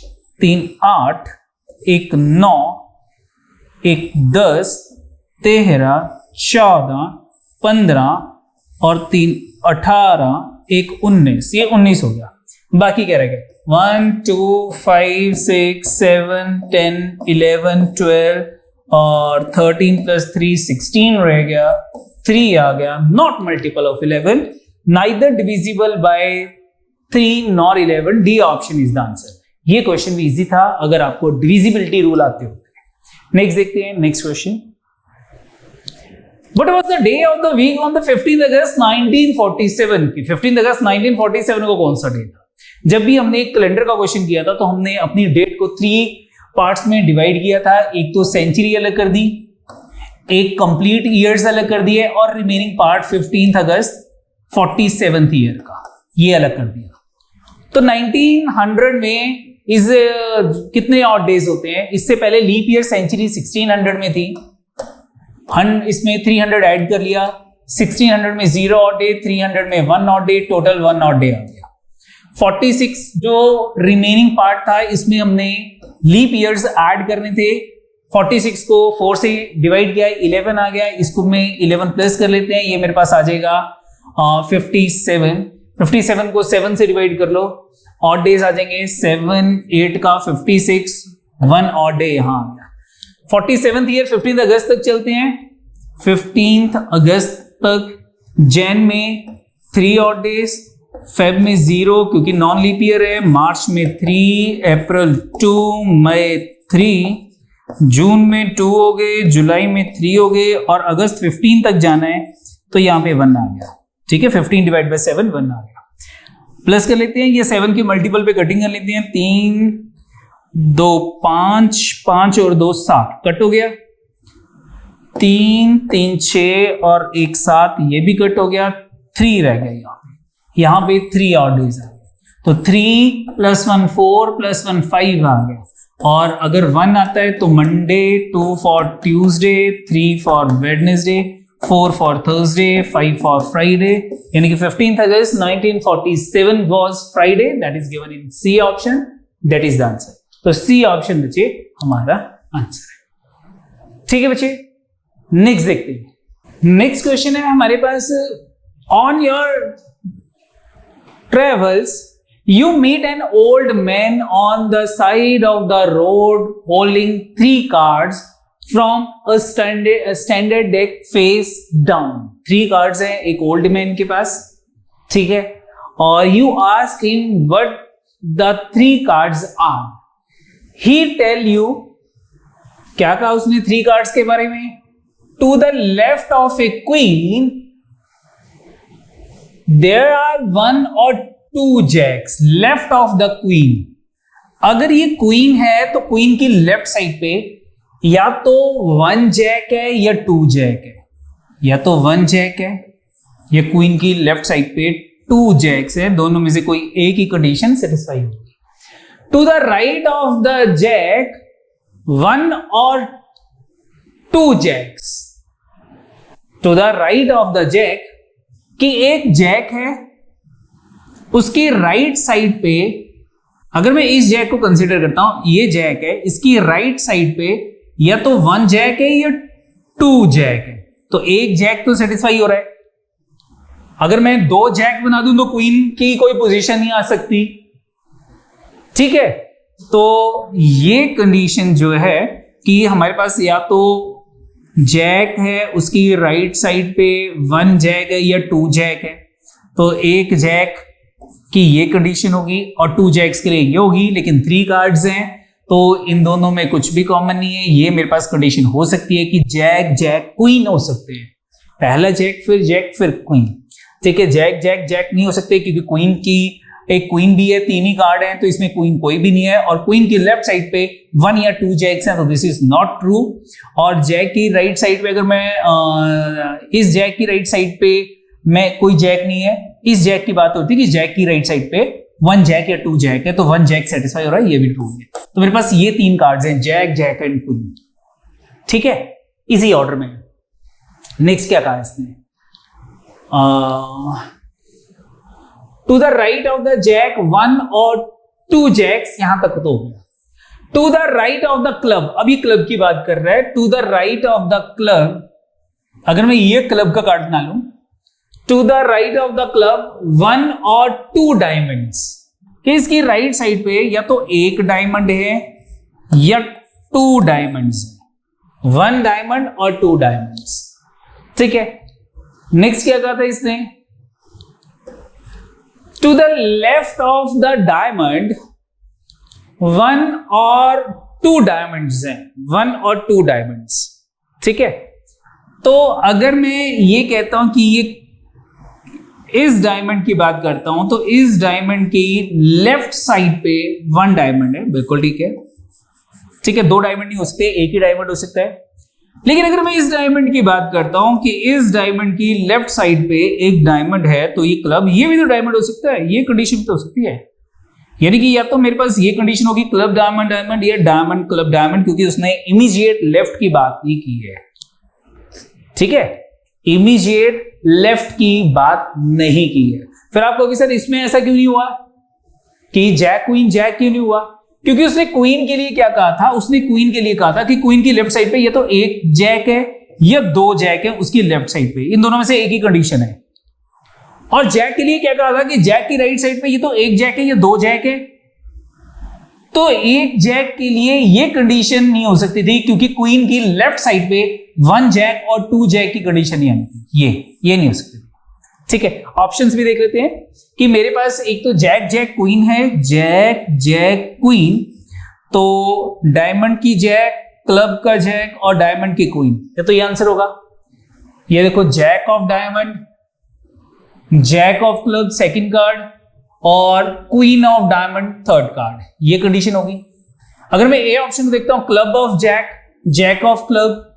3 8 1 9 1 10 13 14 15 और 3 18 1 19, ये 19 हो गया। बाकी क्या रह गया? 1 2 5 6 7 10 11 12 और 13 + 3 16 रह गया, 3 आ गया, not multiple of 11, neither divisible by 3 nor 11। D option is the answer. ये क्वेश्चन भी इजी था अगर आपको डिविजिबिलिटी रूल आते होते। नेक्स्ट देखते हैं next question. What was the day of the week on the 15th August 1947? 15th August 1947 को कौन सा डे था? जब भी हमने एक कैलेंडर का क्वेश्चन किया था तो हमने अपनी डेट को 3 पार्ट्स में डिवाइड किया था। एक तो सेंचुरी अलग कर दी, एक कंप्लीट ईयर्स अलग कर दिए और रिमेनिंग पार्ट 15th अगस्त 47th ईयर का ये अलग कर दिया। तो 1900 में इस कितने ऑड डेज होते हैं? इससे पहले लीप ईयर सेंचुरी 1600 में थी, इसमें 300 ऐड कर लिया, 1600 में 0 ऑड डे, 300 में 1 odd day, total 1 odd day आ गया। 46 जो रिमेनिंग पार्ट था इसमें हमने लीप ईयर्स ऐड करने थे। 46 को 4 से डिवाइड किया, 11 आ गया, इसको मैं 11 प्लस कर लेते हैं, ये मेरे पास आ जाएगा 57। 57 को 7 से डिवाइड कर लो, ऑड डेज आ जाएंगे 7 8 का 56, 1 ऑड डे यहां आ गया। 47th ईयर 15 अगस्त तक चलते हैं, 15 अगस्त तक, जैन में 3 ऑड डेज, फेब में 0 क्योंकि नॉन लीप ईयर है, मार्च में 3, अप्रैल 2, मई 3, जून में 2 हो गए, जुलाई में 3 हो गए, और अगस्त 15 तक जाना है तो यहां पे 1 आ गया। ठीक है, 15 डिवाइड बाय 7 1 आ गया। प्लस कर लेते हैं, ये 7 के मल्टीपल पे कटिंग कर लेते हैं, 3 2 5 5 और 2 7 कट हो गया, 3 3 6 और 1 7 ये भी कट हो गया, 3 रह गया यहाँ पे 3 ऑड डेज आ गए, तो 3 + 1 4 + 1 5 आ गया। और अगर 1 आता है तो Monday, 2 for Tuesday, 3 for Wednesday, 4 for Thursday, 5 for Friday, यानी कि 15th August 1947 was Friday, that is given in C option, that is the answer. तो सी ऑप्शन बच्चे हमारा आंसर है। ठीक है बच्चे, नेक्स्ट देखते हैं। नेक्स्ट क्वेश्चन है हमारे पास, on your travels you meet an old man on the side of the road holding 3 cards from a standard deck face down। 3 cards हैं एक old man के पास, ठीक है, और you ask him what the 3 cards are, he tell you, क्या कहा उसने 3 cards के बारे में? To the left of a queen there are 1 or 2 jacks left of the queen। अगर ये क्वीन है तो क्वीन की लेफ्ट साइड पे या तो 1 जैक है या 2 जैक है, या तो 1 जैक है या क्वीन की लेफ्ट साइड पे 2 जैक्स है, दोनों में से कोई एक ही कंडीशन सेटिस्फाई होगी। To the right of the jack 1 और 2 jacks, to the right of the jack कि एक जैक है, उसकी राइट साइड पे, अगर मैं इस जैक को कंसीडर करता हूं, ये जैक है, इसकी राइट साइड पे या तो 1 जैक है या 2 जैक है, तो एक जैक तो सेटिस्फाई हो रहा है। अगर मैं 2 जैक बना दूं तो क्वीन की कोई पोजीशन नहीं आ सकती, ठीक है। तो ये कंडीशन जो है कि हमारे पास या तो जैक है, उसकी राइट साइड पे 1 जैक है या 2 जैक है, तो एक जैक की ये कंडीशन होगी और 2 जैक्स के लिए ये होगी, लेकिन 3 कार्ड्स हैं तो इन दोनों में कुछ भी कॉमन नहीं है। ये मेरे पास कंडीशन हो सकती है कि जैक जैक क्वीन हो सकते हैं, पहला जैक फिर क्वीन, ठीक है। जैक जैक जैक नहीं हो सकते क्योंकि क्वीन की एक क्वीन भी है, 3 ही कार्ड हैं, तो इसमें क्वीन कोई भी नहीं है, और क्वीन की लेफ्ट साइड पे 1 या 2 जैक्स हैं, तो दिस इज नॉट ट्रू। और जैक की राइट साइड पे अगर मैं इस जैक की राइट साइड पे मैं कोई जैक नहीं है, इस जैक की बात होती है कि जैक की राइट साइड पे 1 जैक या 2 जैक है, तो 1 जैक सेटिस्फाई हो रहा है, ये भी ट्रू है। तो मेरे पास ये 3 कार्ड्स हैं, जैक जैक एंड क्वीन, ठीक है, इसी ऑर्डर में। नेक्स्ट क्या कहा इसने, to the right of the jack 1 और 2 जैक्स, यहां तक तो हो गया। To the right of the club, अब ये क्लब की बात कर रहा है, to the right of the club, अगर मैं ये क्लब का कार्ड बना लूं, to the right of the club 1 और 2 डायमंड्स, कि इसकी राइट साइड पे या तो 1 डायमंड है या 2 डायमंड्स, 1 डायमंड और 2 डायमंड्स, ठीक है। नेक्स्ट क्या कहा था इसने, to the left of the diamond 1 और 2 डायमंड्स हैं, 1 और 2 डायमंड्स, ठीक है। तो अगर मैं ये कहता हूं कि ये इस डायमंड की बात करता हूं, तो इस डायमंड की लेफ्ट साइड पे 1 डायमंड है, बिल्कुल ठीक है, ठीक है। 2 डायमंड नहीं हो सकते, एक ही डायमंड हो सकता है। लेकिन अगर मैं इस डायमंड की बात करता हूं कि इस डायमंड की लेफ्ट साइड पे एक डायमंड है, तो ये क्लब, ये भी तो डायमंड हो सकता है, ये कंडीशन तो हो सकती है, यानी कि या तो मेरे पास ये कंडीशन होगी क्लब डायमंड डायमंड या डायमंड क्लब डायमंड, क्योंकि उसने इमीडिएट लेफ्ट की बात नहीं की है। ठीक है, इमीडिएट लेफ्ट की बात नहीं की है। फिर आप कहोगे सर इसमें ऐसा क्यों नहीं हुआ कि जैक क्वीन जैक क्यों नहीं हुआ? क्योंकि उसने क्वीन के लिए क्या कहा था, उसने क्वीन के लिए कहा था कि क्वीन की लेफ्ट साइड पे ये तो एक जैक है या दो जैक है उसकी लेफ्ट साइड पे, इन दोनों में से एक ही कंडीशन है। और जैक के लिए क्या कहा था कि जैक की राइट साइड पे ये तो एक जैक है या दो जैक है। तो एक जैक के लिए ये कंडीशन नहीं हो सकती थी, क्योंकि क्वीन की लेफ्ट साइड पे वन जैक और टू जैक की कंडीशन नहीं आनी थी, ये नहीं हो सकती। ठीक है, ऑप्शंस भी देख लेते हैं कि मेरे पास एक तो जैक जैक क्वीन है, जैक जैक क्वीन, तो डायमंड की जैक, क्लब का जैक और डायमंड की क्वीन, तो ये आंसर होगा। ये देखो jack of diamond, jack of club second card और queen of diamond third card, ये कंडीशन होगी। अगर मैं ए ऑप्शन को देखता हूं, club of jack, jack of club,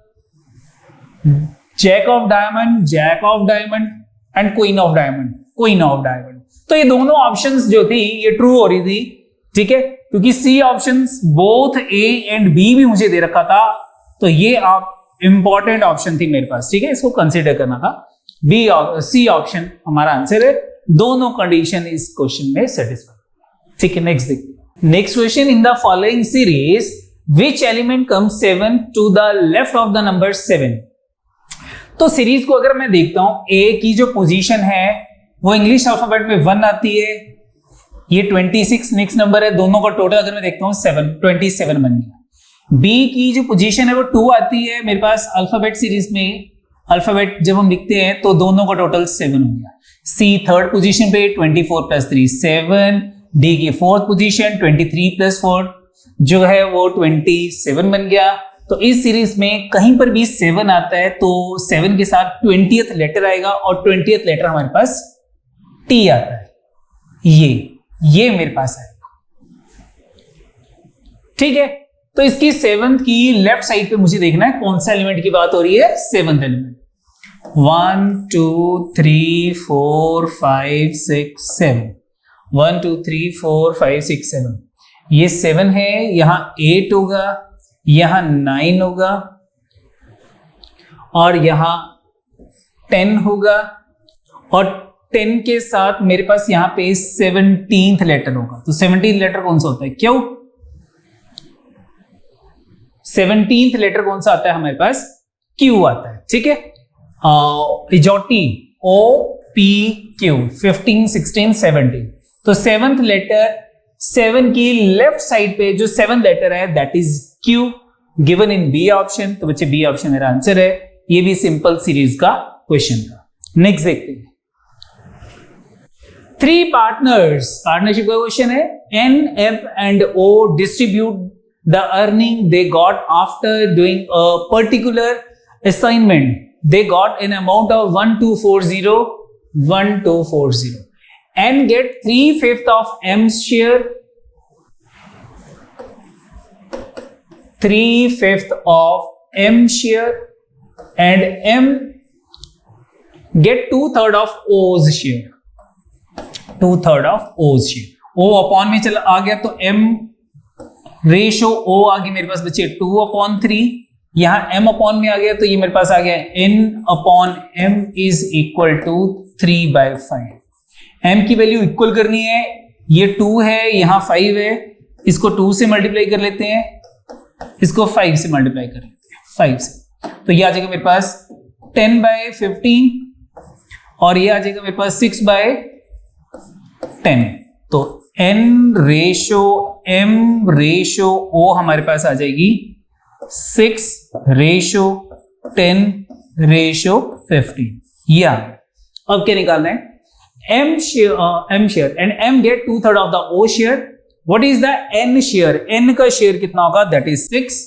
jack of diamond and queen of diamond, queen of diamond, तो ये दोनों ऑप्शंस जो थी ये ट्रू हो रही थी। ठीक है, क्योंकि C options both A and B भी मुझे दे रखा था, तो ये आप इंपॉर्टेंट ऑप्शन थी मेरे पास। ठीक है, इसको कंसीडर करना था। बी सी ऑप्शन हमारा आंसर है, दोनों कंडीशन इस क्वेश्चन में सेटिस्फाई। ठीक है, नेक्स्ट देखिए। Next question, in the following series which element comes 7 to the left of the number 7। तो सीरीज को अगर मैं देखता हूं, ए की जो पोजीशन है वो इंग्लिश अल्फाबेट में 1 आती है, ये 26 नेक्स्ट नंबर है, दोनों का टोटल अगर मैं देखता हूं 7, 27 बन गया। बी की जो पोजीशन है वो 2 आती है मेरे पास अल्फाबेट सीरीज में, अल्फाबेट जब हम लिखते हैं तो दोनों का टोटल 7 हो गया। सी थर्ड पोजीशन पे 24 + 3 7, डी की फोर्थ पोजीशन 23 + 4 जो है वो 27 बन गया। तो इस सीरीज में कहीं पर भी 7 आता है तो 7 के साथ 20th लेटर आएगा और 20th लेटर हमारे पास टी आता है, ये मेरे पास आएगा। ठीक है, तो इसकी 7th की लेफ्ट साइड पे मुझे देखना है कौन सा एलिमेंट की बात हो रही है, 7th एलिमेंट। 1 2 3 4 5 6 7, 1 2 3 4 5 6 7, ये 7 है, यहां 8 होगा, यहां 9 होगा और यहां 10 होगा और 10 के साथ मेरे पास यहां पे 17th लेटर होगा। तो 17th लेटर कौन सा होता है, क्यों 17th लेटर कौन सा आता है हमारे पास, क्यू आता है। ठीक है, इजोटी ओ पी क्यू 15 16 17, तो 7th लेटर 7 की लेफ्ट साइड पे जो 7 लेटर है that is Q, given in B option. तो बच्चे बी ऑप्शन मेरा आंसर है। ये भी सिंपल सीरीज का क्वेश्चन था। नेक्स्ट देखते हैं, 3 पार्टनर्स, पार्टनरशिप का क्वेश्चन है। N F and O distribute the earning they got after doing a particular assignment. They got an amount of 1240 and get 3/5 of M's share, 3/5 of M share and M get 2/3 of O's share, 2/3 of O's share. O upon में चला आ गया तो M ratio ओ आ गई मेरे पास बच्चे 2/3, यहां m upon में आ गया तो ये मेरे पास आ गया n/m is equal to 3/5। m की वैल्यू इक्वल करनी है, ये 2 है यहां 5 है, इसको 2 से मल्टीप्लाई कर लेते हैं, इसको 5 से मल्टीप्लाई कर लेते हैं 5 से, तो ये आ जाएगा मेरे पास 10/15 और ये आ जाएगा मेरे पास 6/10। तो n ratio m ratio o हमारे पास आ जाएगी 6/10/15। ये आ गया। अब क्या निकालना है, m share and m get 2/3 of the o share. What is the n share? n का शेयर कितना होगा, that is 6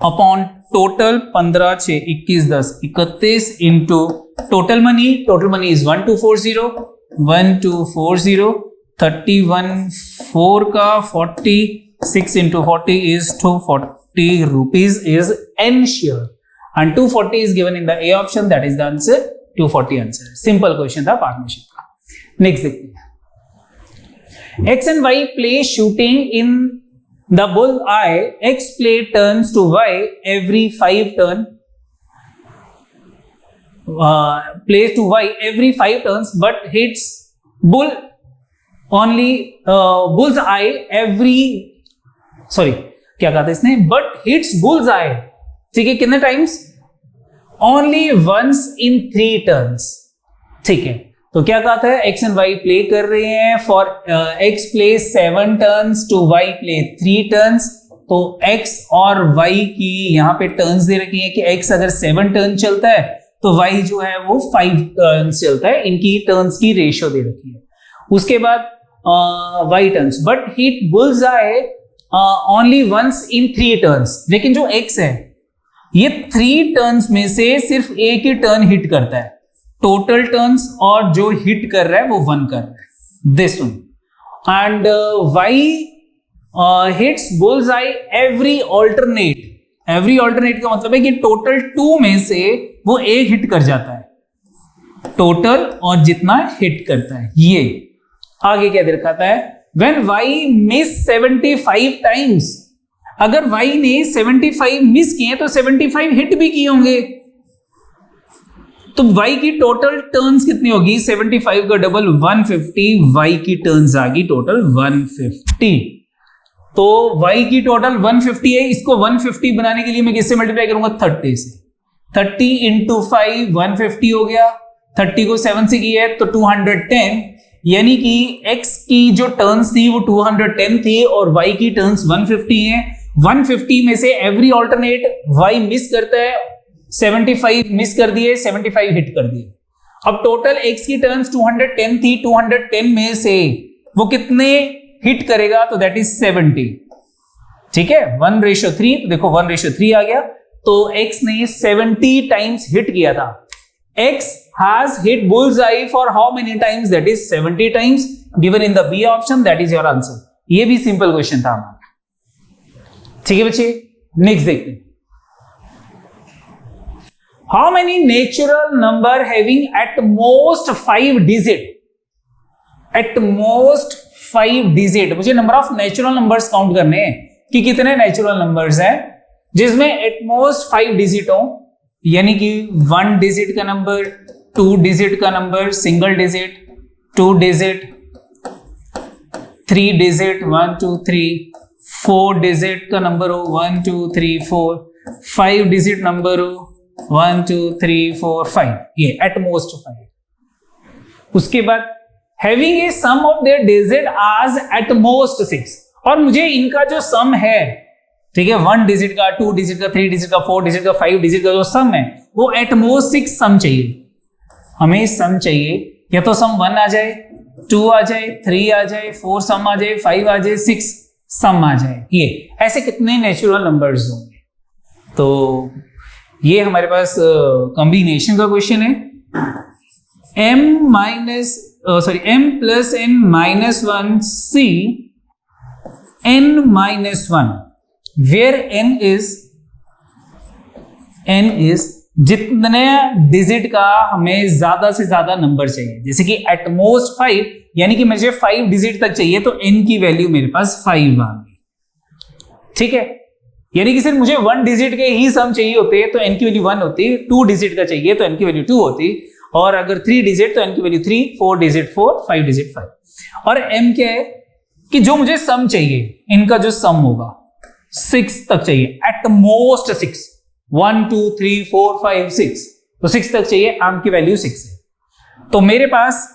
upon total 15 6 21 10 31 into total money is 1240 31 4 का 40, 6 into 40 is 240 rupees is n share and 240 is given in the A option, that is the answer, 240 answer. Simple question था partnership का। Next देखते हैं, X and Y play shooting in the bull eye. X play turns to Y every 5 turn. Plays to Y every 5 turns, but hits bull only bull's eye every. Sorry, क्या कहा था इसने? But hits bull's eye. ठीक है, कितने times? Only once in 3 turns. ठीक है, तो क्या कहा था? X and Y प्ले कर रहे हैं. For X play 7 turns to Y play 3 turns. तो X और Y की यहाँ पे टर्न्स दे रखी है कि X अगर 7 टर्न चलता है तो Y जो है वो 5 टर्न्स चलता है. इनकी टर्न्स की रेशियो दे रखी है. उसके बाद Y turns, but hit bull's eye only once in 3 turns. लेकिन जो X है ये 3 टर्न्स में से सिर्फ एक ही टर्न हिट करता है. टोटल टर्न्स और जो हिट कर रहा है वो 1 कर रहा है. This one. And Y hits bulls I every alternate. Every alternate का मतलब है कि टोटल 2 में से वो एक हिट कर जाता है. टोटल और जितना हिट करता है. ये आगे क्या दिखाता है? When Y miss 75 times. अगर Y ने 75 मिस किए तो 75 हिट भी किए होंगे. तो Y की टोटल टर्न्स कितनी होगी? 75 का डबल 150. Y की टर्न्स आ गई टोटल 150. तो Y की टोटल 150 है. इसको 150 बनाने के लिए मैं किससे मल्टीप्लाई करूंगा? 30 से. 30 इंटू 5 150 हो गया. 30 को 7 से किया है तो 210. यानी कि X की जो टर्न्स थी वो 210 थी और Y की टर्न्स 150 है. 150 में से एवरी ऑल्टरनेट Y मिस करता है. 75 मिस कर दिए, 75 हिट कर दिए. अब टोटल X की टर्न्स 210 थी. 210 में से वो कितने हिट करेगा? तो दैट इज 70. ठीक है, 1:3. तो देखो 1:3 आ गया. तो X ने 70 टाइम्स हिट किया था. X has hit bullseye for how many times? That is 70 times. Given in the B option, that is your answer. ये भी सिंपल क्वेश्चन था हमारा. ठीक है बच्चे, नेक्स्ट देखते हैं. How many natural number having at most 5 digit? At most 5 digit. मुझे number of natural numbers count करने हैं कि कितने नेचुरल नंबर्स हैं जिसमें एट मोस्ट 5 डिजिट हो. यानी कि 1 डिजिट का नंबर, 2 डिजिट का number, single digit, 2 digit, 3 digit 1 2 3, 4 digit का नंबर हो 1 2 3 4, 5 डिजिट नंबर हो 1 2 3 4 5. ये एट मोस्ट 5. उसके बाद having a sum of their digit as at most 6. और मुझे इनका जो सम है, ठीक है, 1 डिजिट का, 2 डिजिट का, 3 डिजिट का, 4 डिजिट का, 5 डिजिट का जो सम है वो एट मोस्ट 6 सम चाहिए. हमें सम चाहिए या तो सम 1 आ जाए, 2 आ जाए, 3 आ जाए, 4 सम आ जाए, 5 आ जाए, 6 सम आ जाए. ये ऐसे कितने नेचुरल नंबर्स होंगे? तो ये हमारे पास कॉम्बिनेशन का क्वेश्चन है. m plus n minus 1 c n minus 1, where n is जितने डिजिट का हमें ज्यादा से ज्यादा नंबर चाहिए. जैसे कि एट मोस्ट 5, यानी कि मुझे 5 डिजिट तक चाहिए तो n की वैल्यू मेरे पास 5 आ गई. ठीक है, यानी कि सिर्फ मुझे 1 डिजिट के ही सम चाहिए होते तो n की वैल्यू 1 होती. 2 डिजिट का चाहिए तो n की वैल्यू 2 होती. और अगर 3 डिजिट तो n की वैल्यू 3, 4 डिजिट 4, 5 डिजिट 5. और m क्या है कि जो मुझे सम चाहिए, इनका जो सम होगा 6 तक चाहिए. एट मोस्ट 6, 1 2 3 4 5 6, तो 6 तक चाहिए. m की वैल्यू 6 है. तो मेरे पास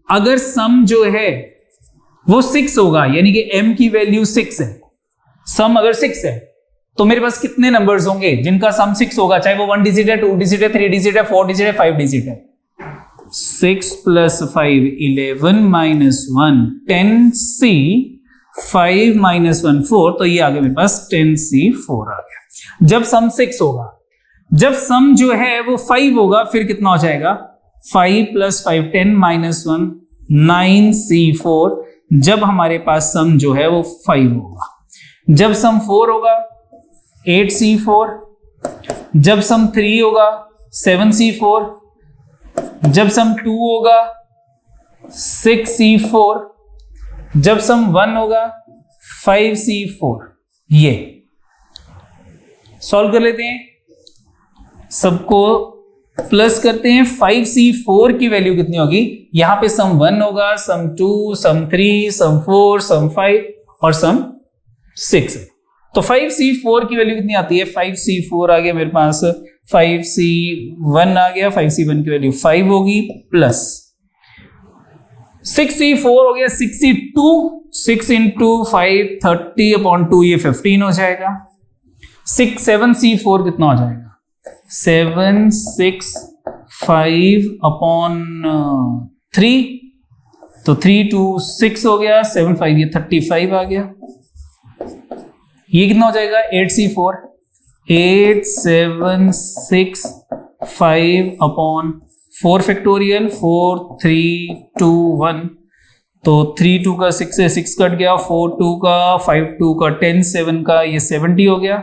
अगर सम जो है वो 6 होगा, यानी कि m की वैल्यू 6 है. सम अगर 6 है तो मेरे पास कितने नंबर्स होंगे जिनका सम 6 होगा? चाहे वो 1 डिजिट है, 2 डिजिट है, 3 डिजिट है, 4 डिजिट है, 5 डिजिट है. 6 प्लस 5 11 माइनस 1 10c, 5 माइनस 1 4. तो ये आ गया मेरे पास 10c 4 आ गया. जब सम 6 होगा, जब सम जो है वो 5 होगा, फिर कितना हो जाएगा? 5 प्लस 5 10 माइनस 1 9c 4. जब हमारे पास सम जो है वो 5 होगा. जब सम 4 होगा 8c4. जब सम 3 होगा 7c4. जब सम 2 होगा 6c4. जब सम 1 होगा 5C4, ये सॉल्व कर लेते हैं, सबको प्लस करते हैं। 5C4 की वैल्यू कितनी होगी, यहां पे सम 1 होगा, सम 2, सम 3, सम 4, सम 5 और सम 6। तो 5C4 की वैल्यू कितनी आती है, 5C4 आ गया मेरे पास, 5C1 आ गया, 5C1 की वैल्यू 5 होगी, प्लस 6C4 हो गया 62, 6 इंटू 5 30/2, ये 15 हो जाएगा। 7C4 कितना हो जाएगा, 765/3, तो 3 2 6 हो गया, 7 5 ये 35 आ गया। ये कितना हो जाएगा 8C4, 8765/4 फैक्टोरियल, 4 3 2 1, तो 3 2 का 6 से 6 कट गया, 4 2 का 5 2 का 10 7 का ये 70 हो गया,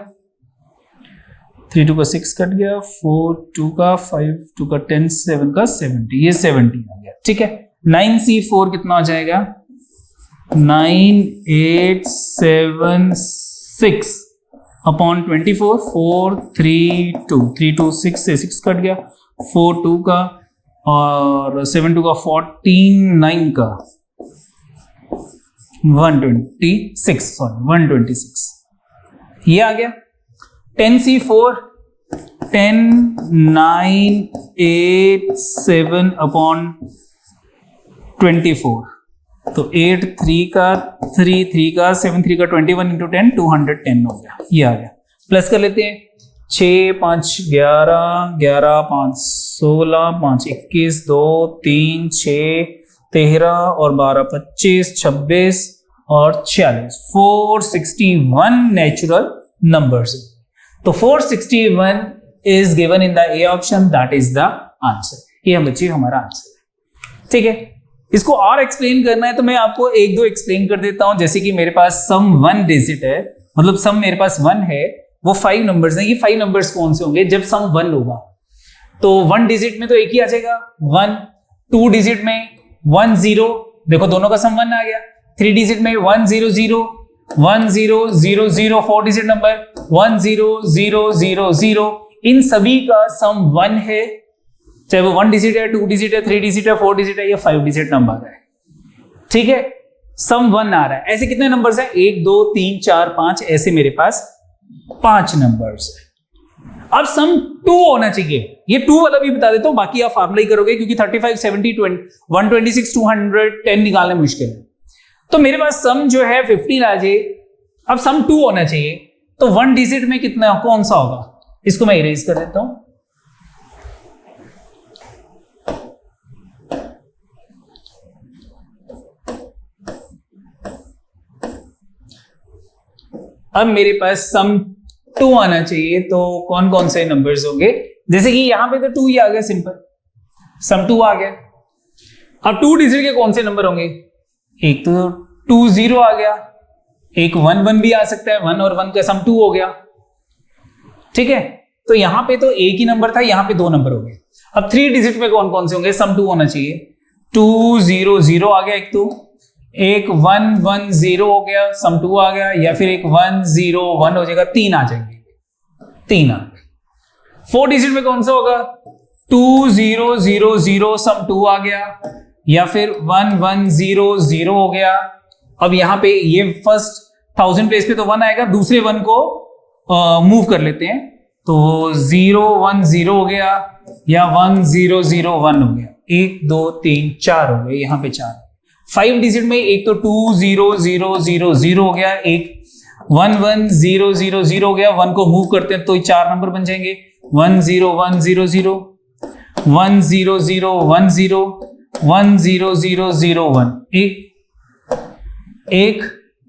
3 2 का 6 कट गया, 4 2 का 5 2 का 10 7 का 70, ये 70 आ गया। ठीक है, 9C4 कितना हो जाएगा, 9876/24, 4 3 2, 3 2 6 से 6 कट गया, 4 2 का और 7 2 का 14 9 का 126, ये आ गया। 10C4 10,987/24, तो 8 3 का 3 3 का 7 3 का 21 इंटू 10 210 हो गया, ये आ गया। प्लस कर लेते हैं, 6 5 11 11 5 16 5 21 2 3 6 13 और 12 25 26 और 46, 461 नेचुरल नंबर्स। तो 461 is given in the A option, that is the answer। ये हम बच्चे हमारा आंसर है। ठीक है, इसको और एक्सप्लेन करना है तो मैं आपको एक दो एक्सप्लेन कर देता हूं। जैसे कि मेरे पास सम 1 डिजिट है, मतलब सम मेरे पास 1 है, वो 5 नंबर्स हैं। ये 5 नंबर्स कौन से होंगे, जब सम 1 होगा तो 1 डिजिट में तो एक ही आ जाएगा 1, 2 डिजिट में 1 0, देखो दोनों का सम 1 आ गया, 3 डिजिट में 1 0 0 1 0 0 0, 4 डिजिट नंबर 1 0 0 0 0, इन सभी का सम 1 है, चाहे वो 1 डिजिट है, 2 डिजिट है, 3 डिजिट है, 4 डिजिट है या 5 डिजिट नंबर है। ठीक है, सम 1 आ रहा है। ऐसे कितने नंबर्स हैं, 1 2 3 4 5, ऐसे मेरे पास 5 नंबर्स है। अब सम 2 होना चाहिए, ये 2 वाला भी बता देता हूं, बाकी आप फार्मूला ही करोगे क्योंकि 35 70 126 210 निकालना मुश्किल है। तो मेरे पास सम जो है 15 आ जाए। अब सम 2 होना चाहिए, तो 1 डिजिट में कितना कौन सा होगा, इसको मैं इरेज कर देता हूं। अब मेरे पास सम 2 आना चाहिए, तो कौन कौन से नंबर्स होंगे, जैसे कि यहां पे तो 2 ही आ गया, सिंपल सम 2 आ गया। अब 2 डिजिट के कौन से नंबर होंगे, एक तो 2 0 आ गया, एक 1 1 भी आ सकता है, 1 और 1 का सम 2 हो गया। ठीक है, तो यहां पे तो एक ही नंबर था, यहां पे 2 नंबर हो गए। अब 3 डिजिट में कौन कौन से होंगे, सम 2 होना चाहिए, 2 0 0 आ गया, एक 1 1 0 हो गया, सम 2 आ गया, या फिर एक 1 0 1 हो जाएगा, 3 आ जाएंगे, 3 आ गए। 4 डिजिट में कौन सा होगा, 2 0 0 0 सम 2 आ गया, या फिर 1 1 0 0 हो गया। अब यहां पे ये फर्स्ट 1000 प्लेस पे तो 1 आएगा, दूसरे 1 को मूव कर लेते हैं, तो 0 1 0 हो गया, या 1 0 0 1 हो गया, 1 2 3 4 हो गए, यहां पे 4। 5 डिजिट में एक तो 2 0 0 0 0 हो गया, एक 1 1 0 0 0 हो गया, 1 को मूव करते हैं तो 4 नंबर बन जाएंगे, 1 0 1 0 0 1 0 0 1 0 1 0 0 0 1, एक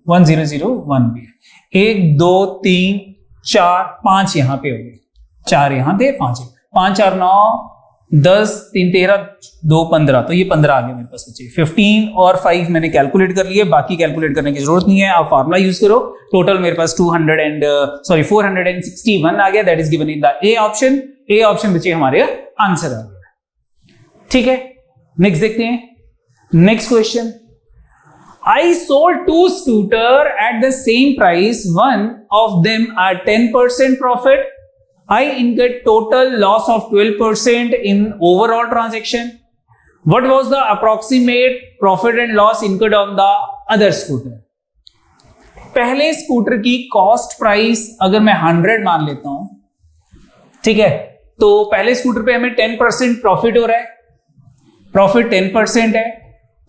1 0 0 1 भी है, 1 2 3 4 5 यहां पे हो गए, 4 यहां थे, 5 5 4 9 10 3 13 2 15, तो ये 15 आ गए मेरे पास बचे। 15 और 5 मैंने कैलकुलेट कर लिए, बाकी कैलकुलेट करने की जरूरत नहीं है, आप फार्मूला यूज करो। टोटल मेरे पास 461 आ गया, that is given in the A option. A option बचे हमारे आंसर आ गया। ठीक है, नेक्स्ट देखते हैं, next question. I sold 2 scooter at the same price. One of them at 10% profit. I incurred total loss of 12% in overall transaction. What was the approximate profit and loss incurred on the other scooter? पहले scooter की cost price अगर मैं 100 मान लेता हूं, ठीक है, तो पहले स्कूटर पे हमें 10% प्रॉफिट हो रहा है, प्रॉफिट 10% है,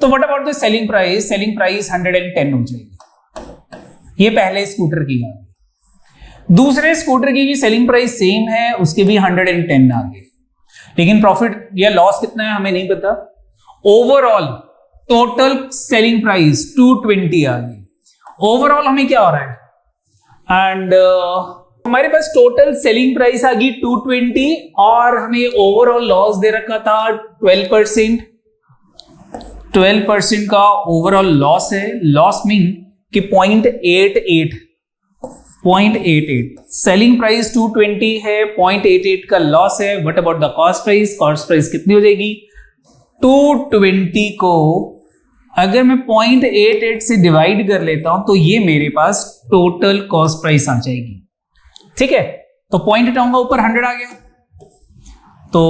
तो what about the selling price? Selling price 110 हो जाएगी। ये पहले स्कूटर की आ गई। दूसरे स्कूटर की भी सेलिंग प्राइस सेम है, उसके भी 110 आ गए, लेकिन प्रॉफिट या लॉस कितना है हमें नहीं पता। ओवरऑल टोटल सेलिंग प्राइस 220 आ गई। ओवरऑल हमें क्या हो रहा है, एंड हमारे पास टोटल सेलिंग प्राइस आ गई 220 और हमें ओवरऑल लॉस दे रखा था 12%। 12% का ओवरऑल लॉस है। लॉस मीन कि 0.88 सेलिंग प्राइस 220 है, 0.88 का लॉस है। What about the cost price? Cost price कितनी हो जाएगी? 220 को अगर मैं 0.88 से डिवाइड कर लेता हूं तो ये मेरे पास टोटल कॉस्ट प्राइस आ जाएगी, ठीक है। तो पॉइंट हटाऊंगा, ऊपर 100 आ गया, तो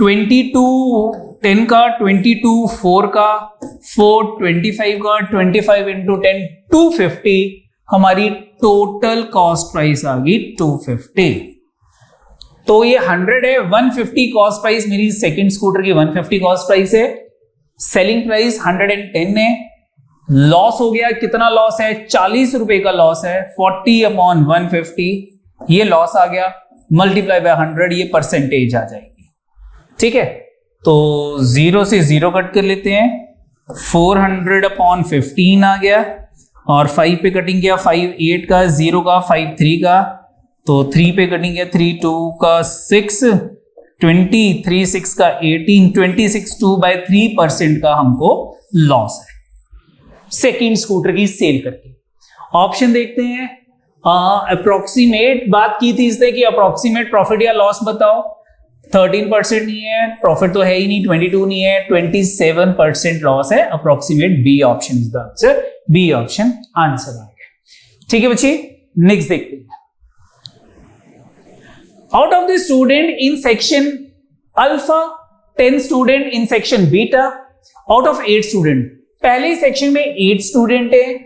22 10 का, 22 4 का, 4 25 का, 25 इंटू 10 250, हमारी टोटल कॉस्ट प्राइस आ गई 250। तो ये 100 है, 150 कॉस्ट प्राइस मेरी सेकंड स्कूटर की 150 कॉस्ट प्राइस है, सेलिंग प्राइस 110 है। लॉस हो गया, कितना लॉस है? 40 रुपए का लॉस है। 40/150 ये लॉस आ गया, मल्टीप्लाई बाय 100 ये परसेंटेज आ जाएगी, ठीक है। तो 0 से 0 कट कर लेते हैं, 400/15 आ गया, और 5 पे कटिंग किया, 5 8 का, 0 का, 5 3 का, तो 3 पे कटिंग किया, 3 2 का 6 20, 3 6 का 18, 26 2/3% का हमको लॉस है सेकेंड स्कूटर की सेल करके। ऑप्शन देखते हैं, अप्रोक्सीमेट बात की थी इसने कि अप्रोक्सीमेट प्रॉफिट या लॉस बताओ। 13% नहीं है, प्रॉफिट तो है ही नहीं, 22 नहीं है, 27% लॉस है। Approximate B option is the answer, B option answer आ गया, ठीक है बच्चे। नेक्स्ट देखते हैं, out of the student in section alpha, 10 student in section beta, out of 8 student, पहले सेक्शन में 8 स्टूडेंट है,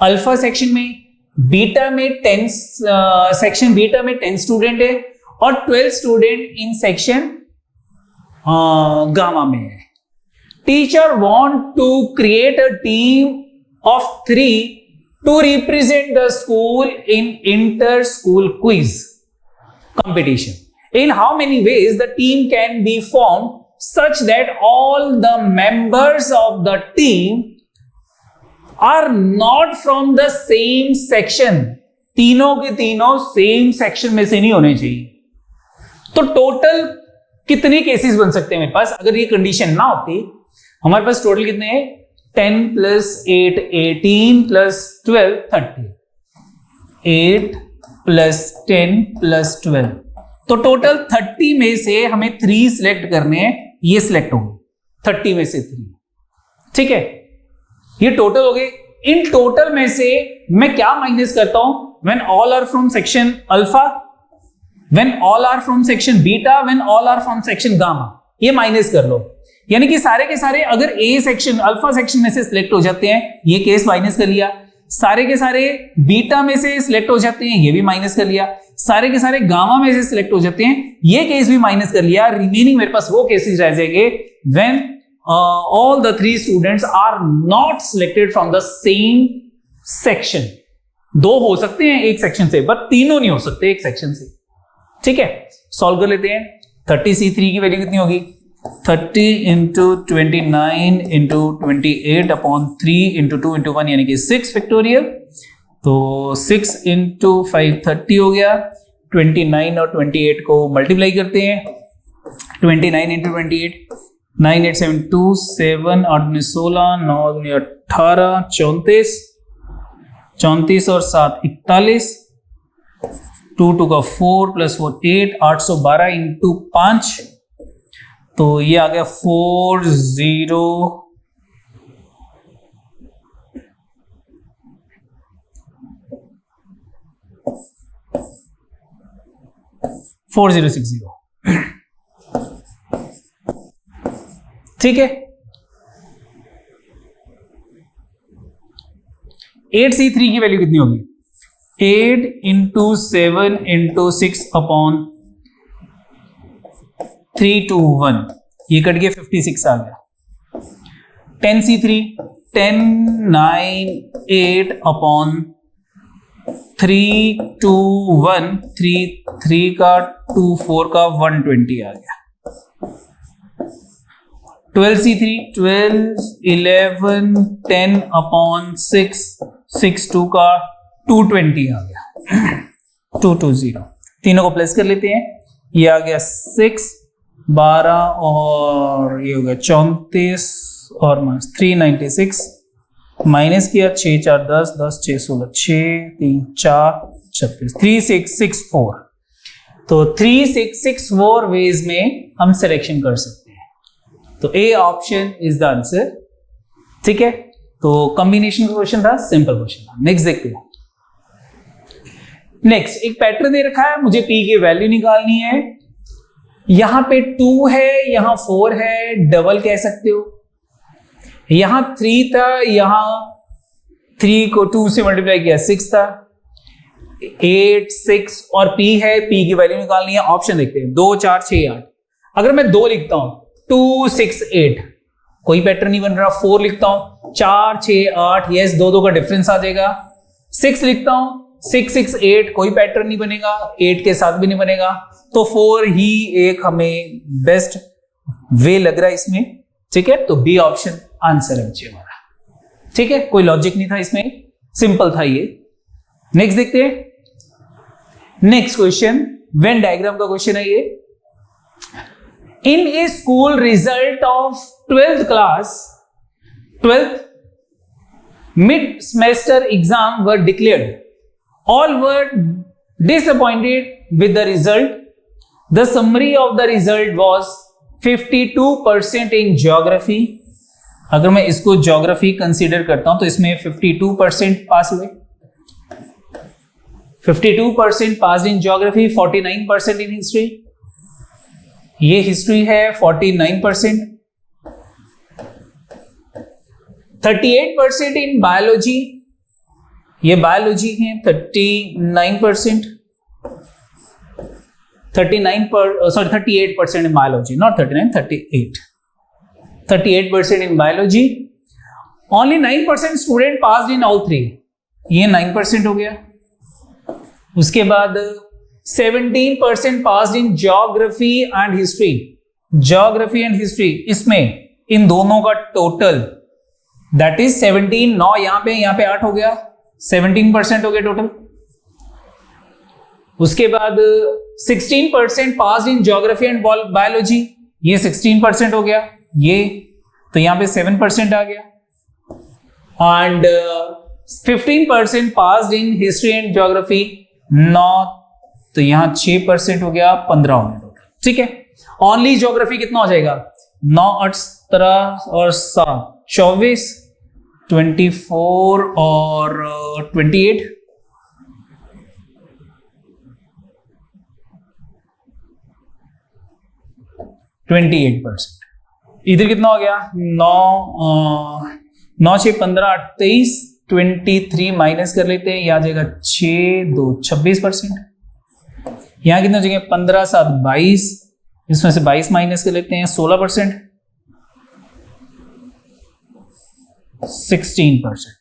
अल्फा सेक्शन में, बीटा में 10 सेक्शन बीटा में 10 स्टूडेंट है, और 12 स्टूडेंट इन सेक्शन गामा में है। Teacher want to create a team of 3 to represent the school in inter school quiz competition. In how many ways the team can be formed such that all the members of the team are not from the same section? तीनों के तीनों same section में से नहीं होने चाहिए। तो total कितने केसेस बन सकते हैं मेरे पास? अगर ये कंडीशन ना होती, हमारे पास टोटल कितने हैं? 10 + 8 18 + 12 30, 8 + 10 + 12, तो टोटल 30 में से हमें 3 सिलेक्ट करने हैं। ये सिलेक्ट हो गए 30 में से 3, ठीक है, ये टोटल हो गए। इन टोटल में से मैं क्या माइनस करता हूं? When all are from section alpha, when all are from section beta, when all are from section gamma, ये माइनस कर लो। यानी कि सारे के सारे अगर ए सेक्शन अल्फा सेक्शन में से सिलेक्ट हो जाते हैं, ये केस माइनस कर लिया। सारे के सारे बीटा में से सिलेक्ट हो जाते हैं, ये भी माइनस कर लिया। सारे के सारे गामा में से सिलेक्ट हो जाते हैं, ये केस भी माइनस कर लिया। रिमेनिंग मेरे पास वो केसेस रह जाएंगे when all the 3 students are not selected from the same section. 2 हो सकते हैं एक सेक्शन से, बट तीनों नहीं हो सकते एक सेक्शन से, ठीक है। सॉल्व कर लेते हैं। 30C3 की वैल्यू कितनी होगी? 30 × 29 × 28/3 × 2 × 1 यानी कि 6 फैक्टोरियल। तो 6 × 5 30 हो गया। 29 और 28 को मल्टीप्लाई करते हैं। 29 × 28, 9 8 7 2 7 8 16 9 18 34, 34 और 7 41, 2 2 का 4 + 4 8, 812 × 5, तो ये आ गया 40 4060। ठीक है, 8C3 की वैल्यू कितनी होगी? 8 इंटू 7 इंटू 6 अपॉन 321, ये कट के 56 आ गया। 10C3 10 9 8 अपॉन 3 2 1 3 3 का 2 4 का 120 आ गया। 12C3 12 11 10 अपॉन 6 6 2 का 220 आ गया। 220, तीनों को प्लस कर लेते हैं, ये आ गया 6 12 और ये हो गया 34 और माइनस 396, माइनस किया 6 4 10 10 6 16 6 3 4 36 3664। तो 3664 वेज में हम सिलेक्शन कर सकते हैं, तो ए ऑप्शन इज द आंसर। ठीक है, तो कॉम्बिनेशन का क्वेश्चन था, सिंपल क्वेश्चन था। नेक्स्ट देखते हैं। नेक्स्ट एक पैटर्न दे रखा है, मुझे पी की वैल्यू निकालनी है। यहां पे 2 है, यहां 4 है, डबल कह सकते हो। यहां 3 था, यहां 3 को 2 से मल्टीप्लाई किया 6 था। 8 6 और पी है, पी की वैल्यू निकालनी है। ऑप्शन देखते हैं, 2 4 6 8। अगर मैं 2 लिखता हूं 2 6 8, कोई पैटर्न नहीं बन रहा। 4 लिखता हूं 4 6 8, यस 2 2 का डिफरेंस आ जाएगा। 6 लिखता हूं 6 6 8, कोई पैटर्न नहीं बनेगा, 8 के साथ भी नहीं बनेगा। तो 4 ही एक हमें बेस्ट वे लग रहा है इसमें। ठीक है, तो बी ऑप्शन आंसर है बच्चे हमारा। ठीक है, कोई लॉजिक नहीं था इसमें, सिंपल था ये। नेक्स्ट देखते हैं। नेक्स्ट क्वेश्चन वेन डायग्राम का क्वेश्चन है ये। In a school result of 12th class 12th mid semester exam were declared. All were disappointed with the result. The summary of the result was 52% in geography. अगर मैं इसको geography consider करता हूं तो इसमें 52% पास हुए। 52% पास इन ज्योग्राफी, 49% इन हिस्ट्री। ये history है 49%। 38% इन बायोलॉजी, ये बायोलॉजी है 39%। 38% in biology, not 39 38। 38% in biology. Only 9% student passed in all 3, ये 9% हो गया। उसके बाद 17% passed in geography and history. Geography and history, इसमें इन दोनों का टोटल दैट इज 17। 9 यहां पे 8 हो गया, 17% हो गया टोटल। उसके बाद 16% passed in geography and biology, ये 16% हो गया ये, तो यहां पे 7% आ गया। And 15% passed in history and geography, 9, तो यहां 6% हो गया, 15 हो गया टोटल। ठीक है, ओनली ज्योग्राफी कितना हो जाएगा? 9 8 17 और 7 24, 24 और 28, 28%। इधर कितना हो गया? 9 6 15 8 23, 23 माइनस कर लेते हैं, यह आ जाएगा 6 2 26%। यहां कितना हो जाएगा? 15 7 22, इसमें से 22 माइनस कर लेते हैं, 16%। 16%।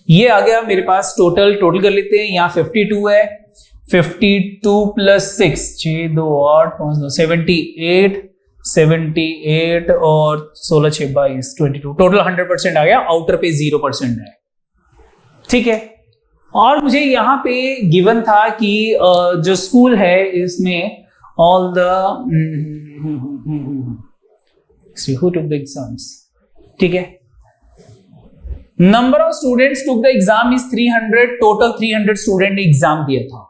ये आ गया मेरे पास टोटल कर लेते हैं। यहाँ 52 है, 52 प्लस 6 6 2 8 5 2 78 और 16 6 22 22, टोटल 100% आ गया। आउटर पे 0% है। ठीक है, और मुझे यहाँ पे गिवन था कि जो स्कूल है इसमें all the who took the exams. ठीक है, number of students took the exam is 300, total 300 student ने एग्जाम दिया था।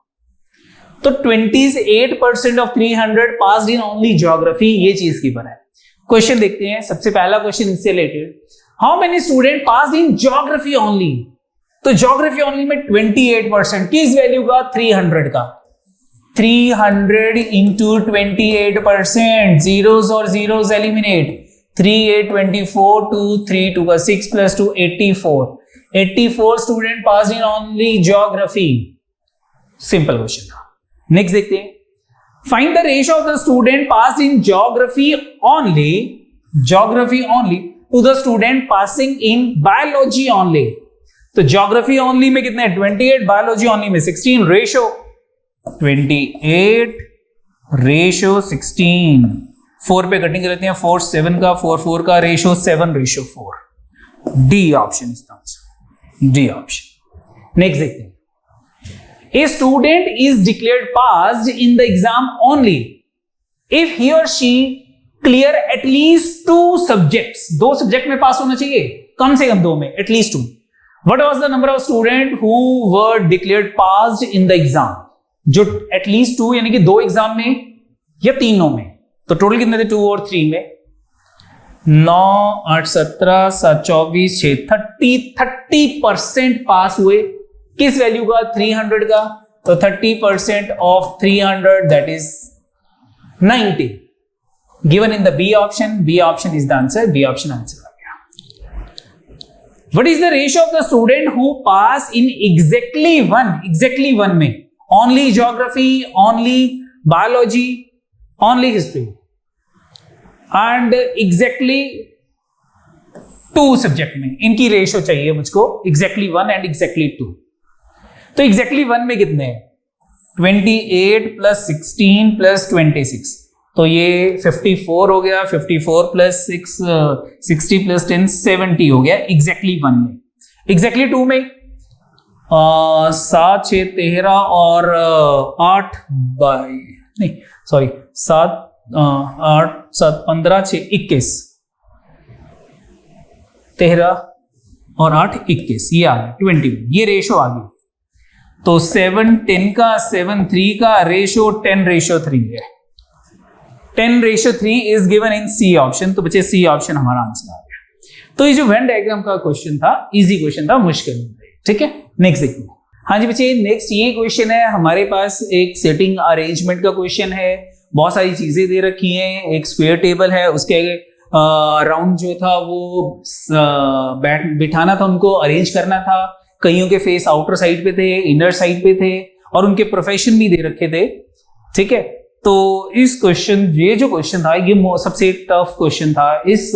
तो 28% of 300 passed in only geography, ये चीज की पर है। क्वेश्चन देखते हैं, सबसे पहला क्वेश्चन इससे related, how many student passed in geography only. तो ज्योग्राफी ओनली में 28%, किस वैल्यू का? 300 का। 300 into 28%, zeros और zeros eliminate. 3 8 24 2 3 2 का 6 plus 2 84. 84 student passed in only geography. Simple question था. Next देखते हैं. Find the ratio of the student passed in geography only to the student passing in biology only. तो geography only में कितने 28, biology only में 16, ratio 28 ratio 16. 4 पे cutting रहती है, 4 7 का 4 4 का ratio 7 ratio 4. D option is the answer. D option. Next देखते हैं. A student is declared passed in the exam only if he or she clear at least 2 subjects. 2 subject में पास होना चाहिए, कम से कम 2 में, at least 2. What was the number of students who were declared passed in the exam? जो at least 2 यानी कि 2 exam में या 3 में, तो टोटल कितने थे 2 और 3 में? 9 8 17 7 24 6 30% पास हुए. किस वैल्यू का? 300 का. तो 30% of 300 that is 90. Given in the B option. B option is the answer. B option answer आ गया. What is the ratio of the student who pass in exactly one में? Only geography, only biology, only history and exactly 2 subject में. इनकी ratio चाहिए मुझको, exactly 1 and exactly 2. तो exactly 1 में कितने हैं? 28 प्लस 16 प्लस 26. तो ये 54 हो गया. 54 प्लस 6 60 प्लस 10 70 हो गया एग्जैक्टली 1 में. एग्जैक्टली 2 में 7 6 13 और 8 नहीं सॉरी 7 8 7 15 6 21. 13 और 8 21 ये आ गया 21. ये रेशो आ गई. तो 7 10 का 7 3 का रेशियो 10 रेशियो 3 है. 10 ratio 3 is given in C option. तो बच्चे सी ऑप्शन हमारा आंसर आ गया. तो ये जो वेन डायग्राम का क्वेश्चन था, इजी क्वेश्चन था, मुश्किल नहीं. ठीक है, नेक्स्ट देखिए. हाँ जी बच्चे, नेक्स्ट ये क्वेश्चन है हमारे पास. एक सेटिंग अरेंजमेंट का क्वेश्चन है. बहुत सारी चीजें दे रखी हैं. एक स्क्वायर टेबल है, उसके राउंड जो था वो बिठाना था, उनको अरेंज करना था. कईयों के फेस आउटर साइड पे थे, इनर साइड पे थे, और उनके प्रोफेशन भी दे रखे थे. ठीक है, तो इस क्वेश्चन, ये जो क्वेश्चन था ये सबसे टफ क्वेश्चन था इस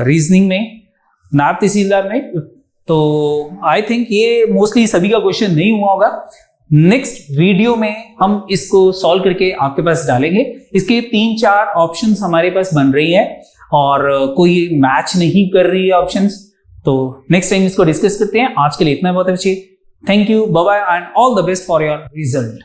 रीजनिंग में, नायब तहसीलदार में. तो आई थिंक ये मोस्टली सभी का क्वेश्चन नहीं हुआ होगा. नेक्स्ट वीडियो में हम इसको सॉल्व करके आपके पास डालेंगे. इसके 3-4 ऑप्शंस हमारे पास बन रही है और कोई मैच नहीं कर रही है ऑप्शंस. तो नेक्स्ट टाइम इसको डिस्कस करते हैं. आज के लिए इतना बहुत अच्छी. Thank you, bye bye and all the best for your result.